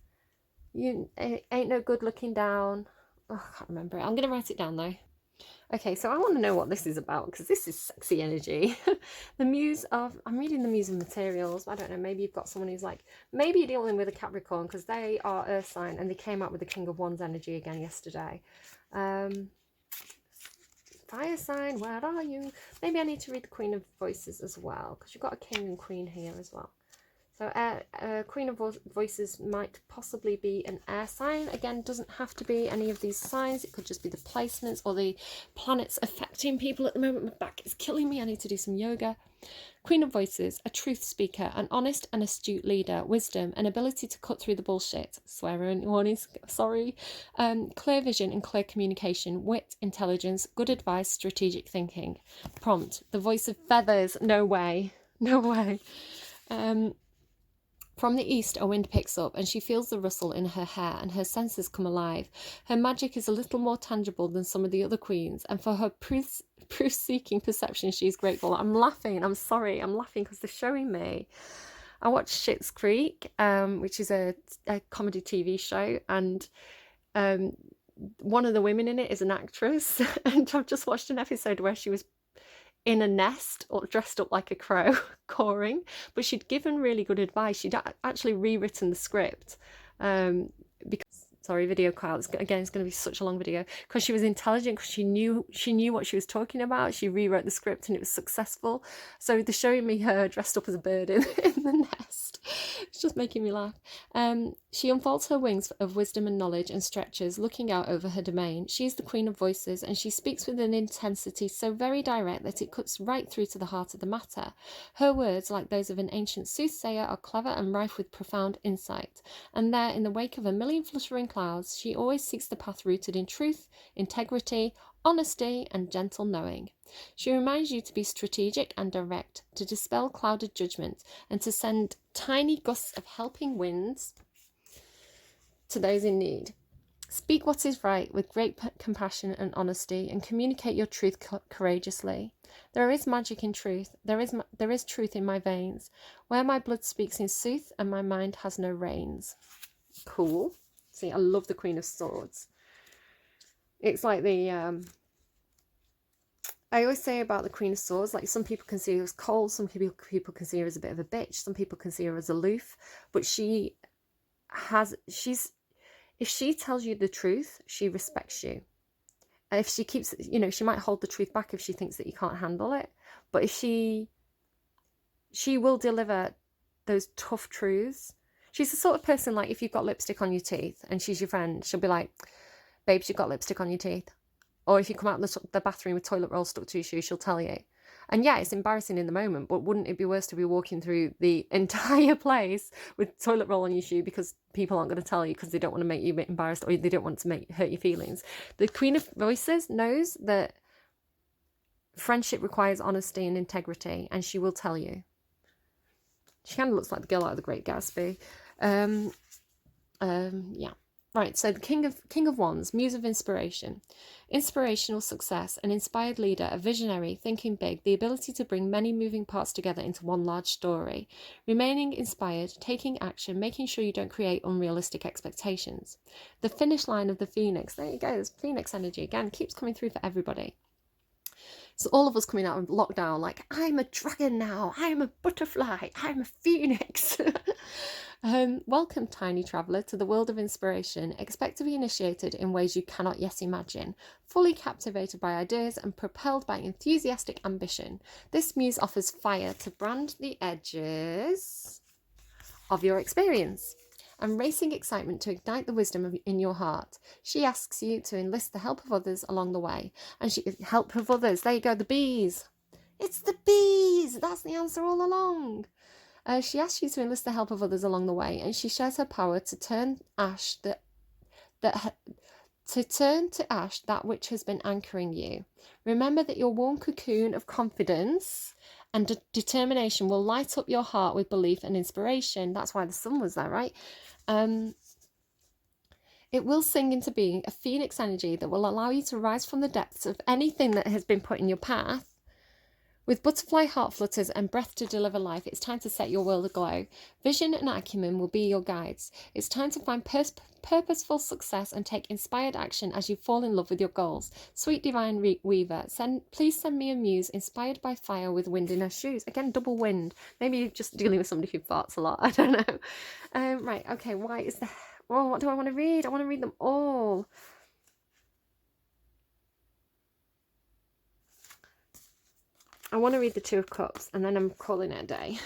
It ain't no good looking down. Oh, I can't remember it. I'm gonna write it down though. Okay, so I want to know what this is about, because this is sexy energy. I'm reading the Muse of Materials. I don't know, maybe you've got someone who's like, maybe you're dealing with a Capricorn, because they are Earth sign, and they came out with the King of Wands energy again yesterday. Fire sign, where are you? Maybe I need to read the Queen of Voices as well, because you've got a King and Queen here as well. So Queen of Voices might possibly be an air sign. Again, doesn't have to be any of these signs. It could just be the placements or the planets affecting people at the moment. My back is killing me. I need to do some yoga. Queen of Voices, a truth speaker, an honest and astute leader, wisdom, an ability to cut through the bullshit. Swear warning, sorry. Clear vision and clear communication, wit, intelligence, good advice, strategic thinking. Prompt, the voice of feathers. No way. No way. From the east, a wind picks up, and she feels the rustle in her hair, and her senses come alive. Her magic is a little more tangible than some of the other queens, and for her proof-seeking perception, she is grateful. I'm laughing. I'm sorry. I'm laughing because they're showing me. I watched Schitt's Creek, which is a comedy TV show, and one of the women in it is an actress, and I've just watched an episode where she was in a nest or dressed up like a crow cawing, but she'd given really good advice. She'd actually rewritten the script because, sorry, video call, again, it's going to be such a long video, because she was intelligent, because she knew what she was talking about. She rewrote the script and it was successful. So they're showing me her dressed up as a bird in the nest. It's just making me laugh. She unfolds her wings of wisdom and knowledge and stretches, looking out over her domain. She is the Queen of Voices, and she speaks with an intensity so very direct that it cuts right through to the heart of the matter. Her words, like those of an ancient soothsayer, are clever and rife with profound insight. And there, in the wake of a million fluttering clouds, she always seeks the path rooted in truth, integrity, honesty, and gentle knowing. She reminds you to be strategic and direct, to dispel clouded judgment, and to send tiny gusts of helping winds to those in need. Speak what is right with great compassion and honesty, and communicate your truth courageously. There is magic in truth. There is truth in my veins, where my blood speaks in sooth and my mind has no reins. Cool. See, I love the Queen of Swords. It's like the I always say about the Queen of Swords, like, some people can see her as cold, some people can see her as a bit of a bitch, some people can see her as aloof, but if she tells you the truth, she respects you. And if she keeps, she might hold the truth back if she thinks that you can't handle it, but if she will deliver those tough truths. She's the sort of person, like, if you've got lipstick on your teeth and she's your friend, she'll be like, babes, you've got lipstick on your teeth. Or if you come out the bathroom with toilet roll stuck to your shoe, she'll tell you. And yeah, it's embarrassing in the moment, but wouldn't it be worse to be walking through the entire place with toilet roll on your shoe because people aren't going to tell you because they don't want to make you a bit embarrassed, or they don't want to hurt your feelings? The Queen of Voices knows that friendship requires honesty and integrity, and she will tell you. She kind of looks like the girl out of The Great Gatsby. Yeah. Right, so the King of Wands, Muse of Inspiration. Inspirational success, an inspired leader, a visionary, thinking big, the ability to bring many moving parts together into one large story. Remaining inspired, taking action, making sure you don't create unrealistic expectations. The finish line of the Phoenix. There you go, there's Phoenix energy again, keeps coming through for everybody. So all of us coming out of lockdown, like, I'm a dragon now, I'm a butterfly, I'm a phoenix. Welcome, tiny traveller, to the world of inspiration. Expect to be initiated in ways you cannot yet imagine, fully captivated by ideas and propelled by enthusiastic ambition. This muse offers fire to brand the edges of your experience, and racing excitement to ignite the wisdom in your heart. She asks you to enlist the help of others along the way. And help of others, there you go, the bees. It's the bees! That's the answer all along. She asks you to enlist the help of others along the way, and she shares her power to turn to ash that which has been anchoring you. Remember that your warm cocoon of confidence and determination will light up your heart with belief and inspiration. That's why the sun was there, right? It will sing into being a phoenix energy that will allow you to rise from the depths of anything that has been put in your path. With butterfly heart flutters and breath to deliver life, it's time to set your world aglow. Vision and acumen will be your guides. It's time to find purposeful success and take inspired action as you fall in love with your goals. Sweet divine weaver, please send me a muse inspired by fire with wind in her shoes. Again, double wind. Maybe you're just dealing with somebody who farts a lot. I don't know. Right, okay, why is the... Oh, what do I want to read? I want to read them all. I want to read the Two of Cups, and then I'm calling it a day.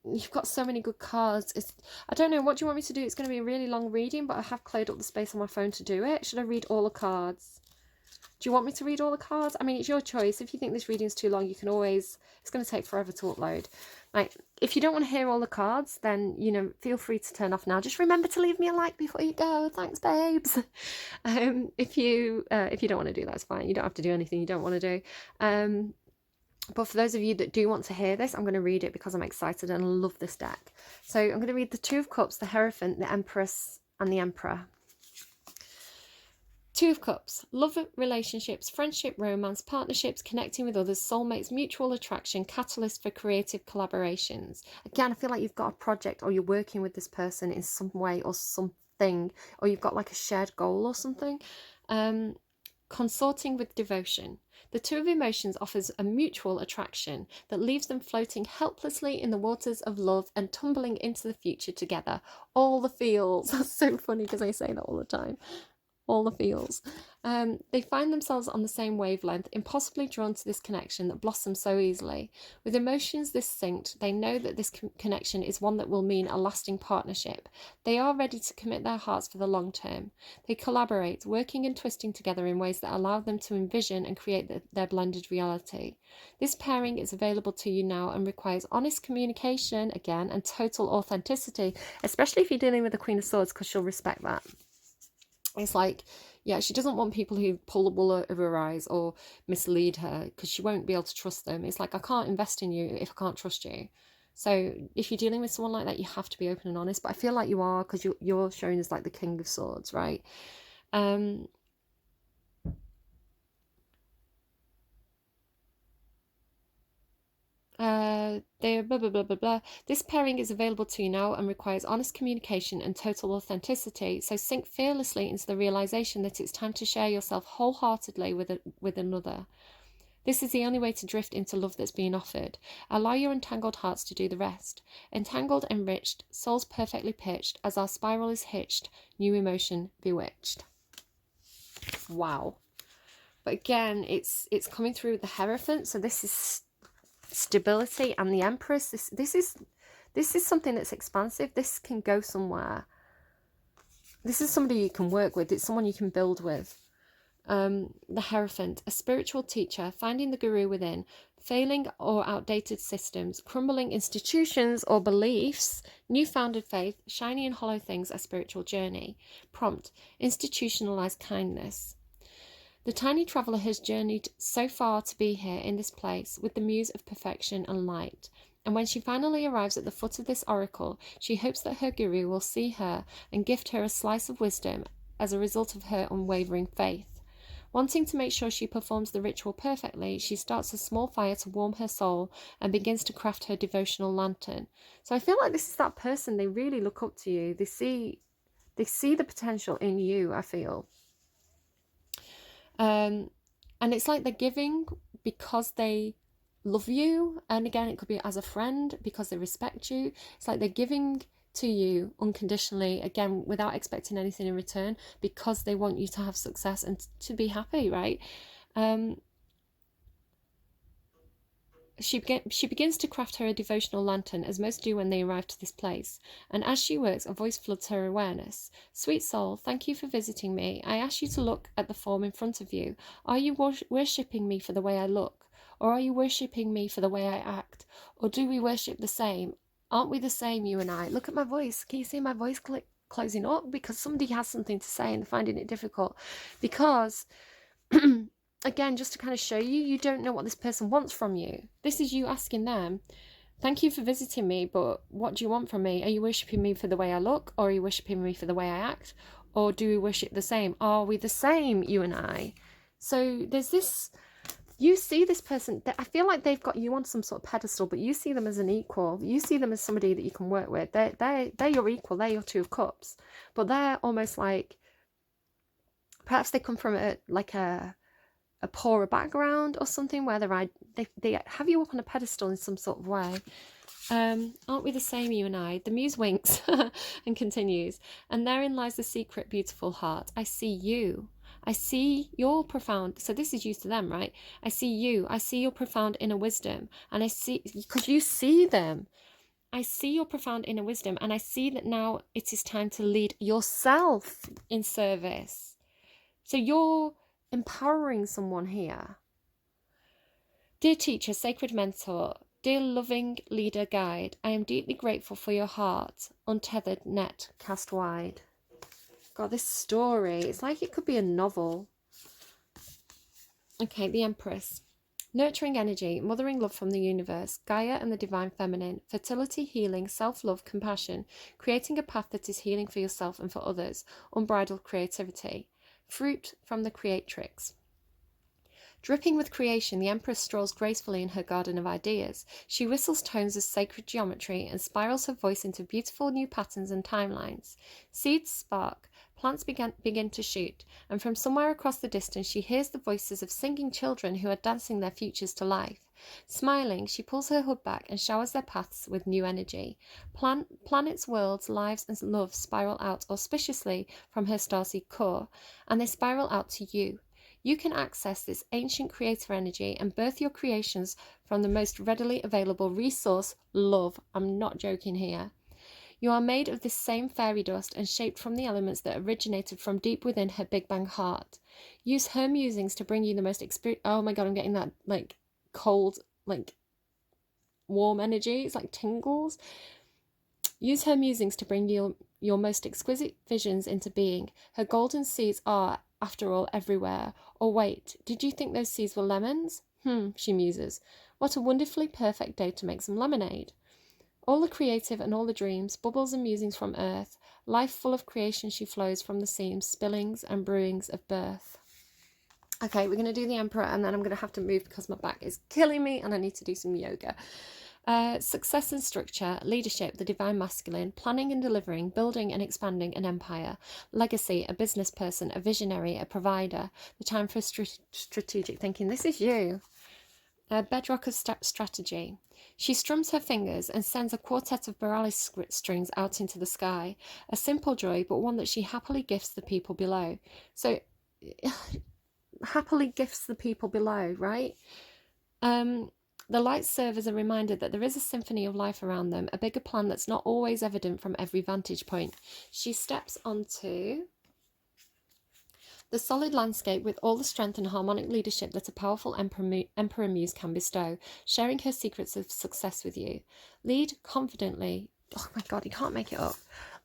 You've got so many good cards. I don't know, what do you want me to do? It's going to be a really long reading, but I have cleared up the space on my phone to do it. Should I read all the cards? Do you want me to read all the cards? I mean, it's your choice. If you think this reading's too long, you can always... It's going to take forever to upload. Right, if you don't want to hear all the cards, then, you know, feel free to turn off now. Just remember to leave me a like before you go. Thanks, babes. If you don't want to do that, it's fine. You don't have to do anything you don't want to do. But for those of you that do want to hear this, I'm going to read it because I'm excited and I love this deck. So I'm going to read the Two of Cups, the Hierophant, the Empress, and the Emperor. Two of Cups, love, relationships, friendship, romance, partnerships, connecting with others, soulmates, mutual attraction, catalyst for creative collaborations. Again, I feel like you've got a project or you're working with this person in some way or something, or you've got like a shared goal or something. Consorting with devotion. The Two of Emotions offers a mutual attraction that leaves them floating helplessly in the waters of love and tumbling into the future together. All the feels. That's so funny because I say that all the time. All the feels. They find themselves on the same wavelength, impossibly drawn to this connection that blossoms so easily. With emotions this synced, they know that this connection is one that will mean a lasting partnership. They are ready to commit their hearts for the long term. They collaborate, working and twisting together in ways that allow them to envision and create their blended reality. This pairing is available to you now and requires honest communication, again, and total authenticity, especially if you're dealing with the Queen of Swords, because she'll respect that. It's like, yeah, she doesn't want people who pull the wool over her eyes or mislead her because she won't be able to trust them. It's like, I can't invest in you if I can't trust you. So if you're dealing with someone like that, you have to be open and honest. But I feel like you are, because you're shown as like the King of Swords, right? They're blah blah blah blah blah. This pairing is available to you now and requires honest communication and total authenticity. So sink fearlessly into the realization that it's time to share yourself wholeheartedly with another. This is the only way to drift into love that's being offered. Allow your entangled hearts to do the rest. Entangled, enriched, souls perfectly pitched, as our spiral is hitched, new emotion bewitched. Wow. But again, it's coming through with the Hierophant, so this is stability, and the Empress. This is something that's expansive. This can go somewhere. This is somebody you can work with. It's someone you can build with. The Hierophant, a spiritual teacher, finding the guru within, failing or outdated systems, crumbling institutions or beliefs, new-founded faith, shiny and hollow things, a spiritual journey. Prompt, institutionalized kindness. The tiny traveller has journeyed so far to be here in this place with the muse of perfection and light. And when she finally arrives at the foot of this oracle, she hopes that her guru will see her and gift her a slice of wisdom as a result of her unwavering faith. Wanting to make sure she performs the ritual perfectly, she starts a small fire to warm her soul and begins to craft her devotional lantern. So I feel like this is that person. They really look up to you. They see the potential in you, I feel. And it's like they're giving because they love you. And again, it could be as a friend because they respect you. It's like they're giving to you unconditionally, again, without expecting anything in return, because they want you to have success and to be happy, right? She begins to craft her a devotional lantern, as most do when they arrive to this place, and as she works, a voice floods her awareness. Sweet soul, thank you for visiting me. I ask you to look at the form in front of you. Are you worshipping me for the way I look? Or are you worshipping me for the way I act? Or do we worship the same? Aren't we the same, you and I? Look at my voice. Can you see my voice closing up? Because somebody has something to say and they're finding it difficult. Because again, just to kind of show you, you don't know what this person wants from you. This is you asking them, thank you for visiting me, but what do you want from me? Are you worshipping me for the way I look, or are you worshipping me for the way I act? Or do we worship the same? Are we the same, you and I? So there's this, you see this person, I feel like they've got you on some sort of pedestal, but you see them as an equal. You see them as somebody that you can work with. They're your equal. They're your Two of Cups. But they're almost like, perhaps they come from a poorer background or something, where they have you up on a pedestal in some sort of way. Aren't we the same, you and I? The muse winks and continues. And therein lies the secret, beautiful heart. I see you. I see your profound, so this is you to them, right? I see you. I see your profound inner wisdom. And I see, because you see them. I see your profound inner wisdom. And I see that now it is time to lead yourself in service. So you're empowering someone here. Dear teacher, sacred mentor, dear loving leader, guide, I am deeply grateful for your heart, untethered net cast wide. God, this story, it's like it could be a novel. Okay, the Empress. Nurturing energy, mothering love from the universe, Gaia and the divine feminine, fertility, healing, self-love, compassion, creating a path that is healing for yourself and for others, unbridled creativity, fruit from the creatrix. Dripping with creation, the Empress strolls gracefully in her garden of ideas. She whistles tones of sacred geometry and spirals her voice into beautiful new patterns and timelines. Seeds spark, plants begin to shoot, and from somewhere across the distance she hears the voices of singing children who are dancing their futures to life. Smiling, she pulls her hood back and showers their paths with new energy. Planets, worlds, lives, and love spiral out auspiciously from her starseed core, and they spiral out to you. You can access this ancient creator energy and birth your creations from the most readily available resource, love. I'm not joking here. You are made of this same fairy dust and shaped from the elements that originated from deep within her Big Bang heart. Use her musings to bring you the most oh my god, I'm getting that like cold, like warm energy. It's like tingles. Use her musings to bring your most exquisite visions into being. Her golden seeds are, after all, everywhere. Or wait, did you think those seeds were lemons? She muses. What a wonderfully perfect day to make some lemonade. All the creative and all the dreams, bubbles and musings from earth, life full of creation she flows from the seams, spillings and brewings of birth. Okay, we're going to do the Emperor, and then I'm going to have to move because my back is killing me and I need to do some yoga. Success and structure, leadership, the divine masculine, planning and delivering, building and expanding an empire, legacy, a business person, a visionary, a provider, the time for strategic thinking. This is you. Bedrock of strategy. She strums her fingers and sends a quartet of Borealis strings out into the sky. A simple joy, but one that she happily gifts the people below. So, happily gifts the people below, right? The lights serve as a reminder that there is a symphony of life around them, a bigger plan that's not always evident from every vantage point. She steps onto the solid landscape with all the strength and harmonic leadership that a powerful Emperor Muse can bestow, sharing her secrets of success with you. Lead confidently. Oh my god, you can't make it up.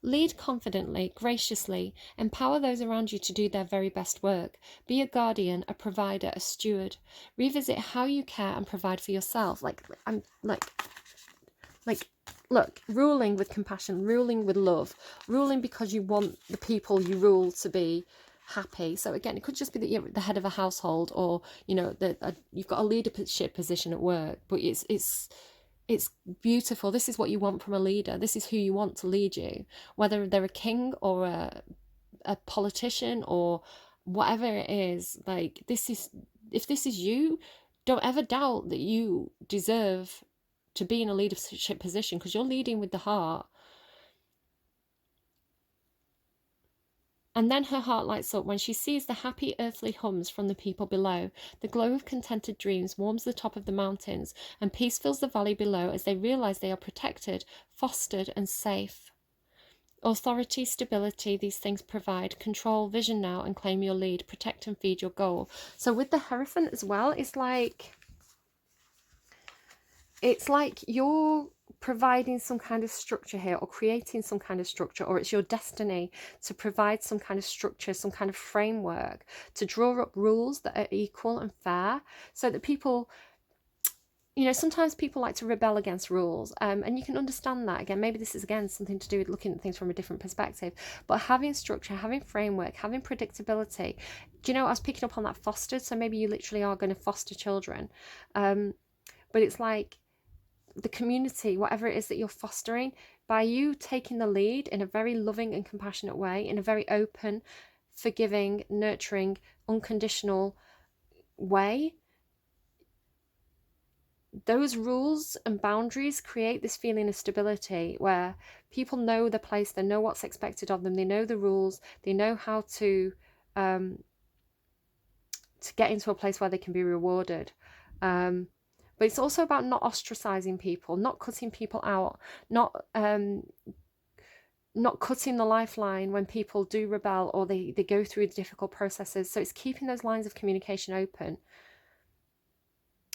Lead confidently, graciously, empower those around you to do their very best work. Be a guardian, a provider, a steward. Revisit how you care and provide for yourself. Look, ruling with compassion, ruling with love, ruling because you want the people you rule to be happy. So again, it could just be that you're the head of a household, or you know that you've got a leadership position at work, but it's beautiful. This is what you want from a leader. This is who you want to lead you, whether they're a king or a politician or whatever it is. Like, this is, if this is you, don't ever doubt that you deserve to be in a leadership position, because you're leading with the heart. And then her heart lights up when she sees the happy earthly hums from the people below. The glow of contented dreams warms the top of the mountains, and peace fills the valley below as they realise they are protected, fostered and safe. Authority, stability, these things provide. Control, vision now, and claim your lead. Protect and feed your goal. So with the Hierophant as well, it's like you're providing some kind of structure here, or creating some kind of structure, or it's your destiny to provide some kind of structure, some kind of framework, to draw up rules that are equal and fair, so that people, you know, sometimes people like to rebel against rules, and you can understand that. Again, maybe this is again something to do with looking at things from a different perspective, but having structure, having framework, having predictability. Do you know, I was picking up on that fostered, so maybe you literally are going to foster children, but it's like the community, whatever it is that you're fostering, by you taking the lead in a very loving and compassionate way, in a very open, forgiving, nurturing, unconditional way, those rules and boundaries create this feeling of stability where people know their place, they know what's expected of them, they know the rules, they know how to get into a place where they can be rewarded. But it's also about not ostracizing people, not cutting people out, not cutting the lifeline when people do rebel or they go through the difficult processes. So it's keeping those lines of communication open,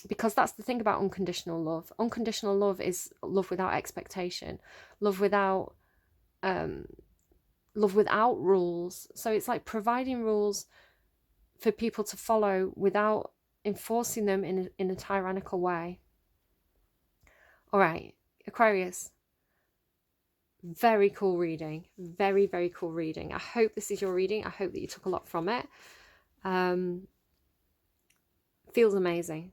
because that's the thing about unconditional love. Unconditional love is love without expectation, love without rules. So it's like providing rules for people to follow without enforcing them in a tyrannical way. All right, Aquarius, very cool reading, very, very cool reading. I hope this is your reading. I hope that you took a lot from it. Feels amazing.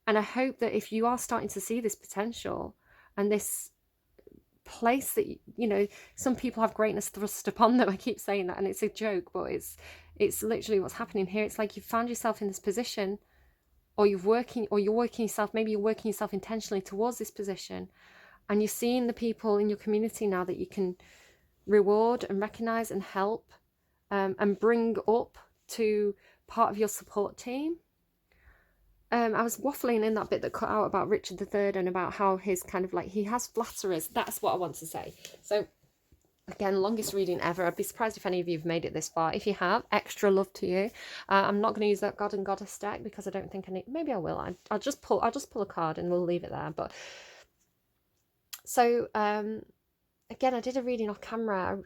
And I hope that if you are starting to see this potential and this place that, you know, some people have greatness thrust upon them. I keep saying that and it's a joke, but it's literally what's happening here. It's like you've found yourself in this position, or you're working yourself, maybe you're working yourself intentionally towards this position, and you're seeing the people in your community now that you can reward and recognize and help, and bring up to part of your support team. I was waffling in that bit that cut out about Richard III and about how his kind of like, he has flatterers. That's what I want to say. So again, longest reading ever. I'd be surprised if any of you have made it this far. If you have, extra love to you. I'm not going to use that God and Goddess deck because I don't think I need, maybe I will. I'll just pull a card and we'll leave it there. But so again, I did a reading off camera.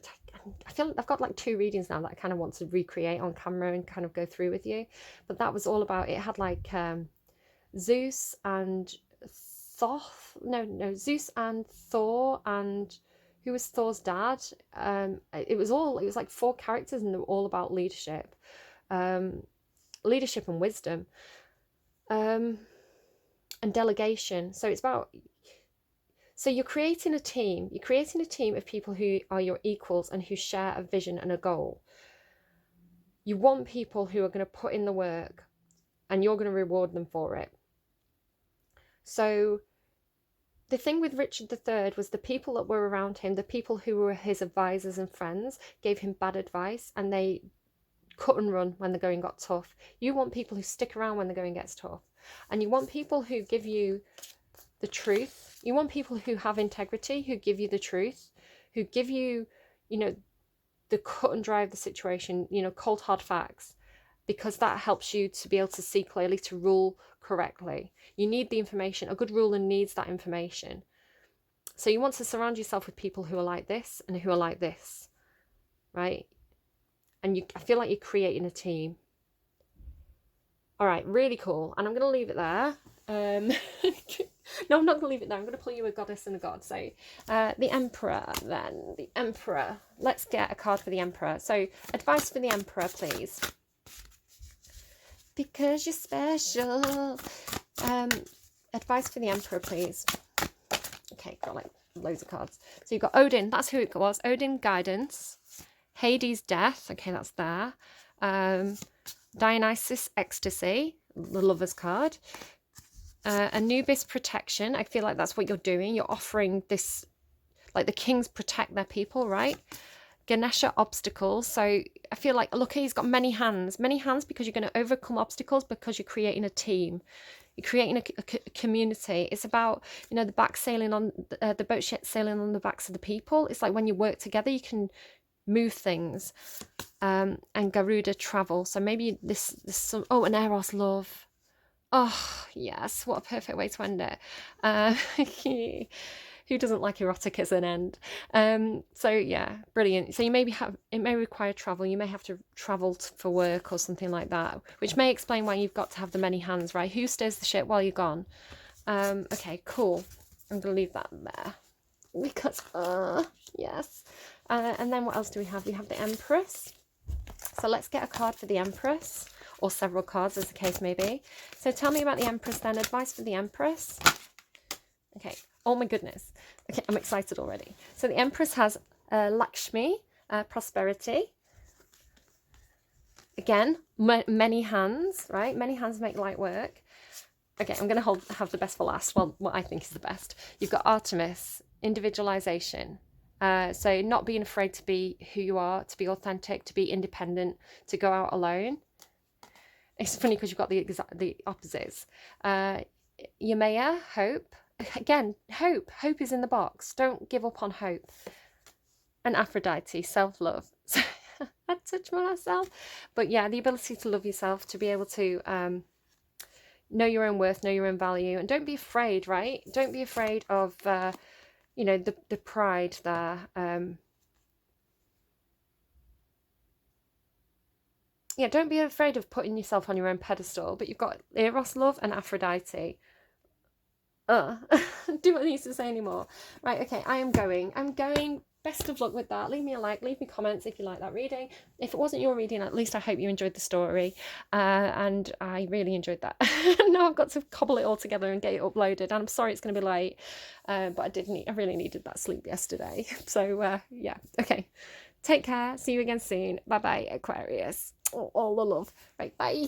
I feel like I've got like 2 readings now that I kind of want to recreate on camera and kind of go through with you. But that was all about, it had like Zeus and Zeus and Thor, and who was Thor's dad. It was like 4 characters, and they were all about leadership, leadership and wisdom, and delegation. So it's about, so you're creating a team of people who are your equals and who share a vision and a goal. You want people who are going to put in the work, and you're going to reward them for it. So the thing with Richard III was the people that were around him, the people who were his advisors and friends, gave him bad advice, and they cut and run when the going got tough. You want people who stick around when the going gets tough. And you want people who give you the truth. You want people who have integrity, who give you the truth, who give you, you know, the cut and dry of the situation, you know, cold hard facts, because that helps you to be able to see clearly, to rule correctly. You need the information. A good ruler needs that information. So you want to surround yourself with people who are like this and who are like this, right? And I feel like you're creating a team. All right, really cool. And I'm going to leave it there. No, I'm not going to leave it there. I'm going to pull you a goddess and a god. So the Emperor then. The Emperor. Let's get a card for the Emperor. So advice for the Emperor, please. Because you're special. Advice for the Emperor, please. Okay, got like loads of cards. So you've got Odin. That's who it was. Odin, guidance. Hades, death. Okay, that's there. Dionysus, ecstasy. The Lover's card. Anubis, protection. I feel like that's what you're doing. You're offering this, like the kings protect their people, right? Ganesha, obstacles. So I feel like, look, he's got many hands because you're going to overcome obstacles, because you're creating a team. You're creating a community. It's about, you know, the boat sailing on the backs of the people. It's like when you work together, you can move things. And Garuda, travel. So maybe this an Eros, love. Oh, yes, what a perfect way to end it. Who doesn't like erotic as an end? So yeah, brilliant. So you maybe have, it may require travel. You may have to travel for work or something like that, which may explain why you've got to have the many hands, right? Who steers the ship while you're gone? Okay, cool. I'm gonna leave that there because, yes. And then what else do we have? We have the Empress. So let's get a card for the Empress, or several cards as the case may be. So tell me about the Empress then. Advice for the Empress. Okay. Oh my goodness. Okay, I'm excited already. So the Empress has Lakshmi, prosperity. Again, many hands, right? Many hands make light work. Okay, I'm going to have the best for last. Well, what I think is the best. You've got Artemis, individualization. So not being afraid to be who you are, to be authentic, to be independent, to go out alone. It's funny because you've got the opposites. Yemaya, hope. Again, hope. Hope is in the box. Don't give up on hope. And Aphrodite, self-love. So I touch myself. But yeah, the ability to love yourself, to be able to know your own worth, know your own value. And don't be afraid, right? Don't be afraid of, you know, the pride there. Yeah, don't be afraid of putting yourself on your own pedestal. But you've got Eros love and Aphrodite. Do what I need to say anymore. Right, okay, I'm going. Best of luck with that. Leave me a like, leave me comments if you like that reading. If it wasn't your reading, at least I hope you enjoyed the story. And I really enjoyed that. Now I've got to cobble it all together and get it uploaded. And I'm sorry it's going to be late, but I really needed that sleep yesterday. So yeah, okay. Take care. See you again soon. Bye bye, Aquarius. All the love. Right, bye.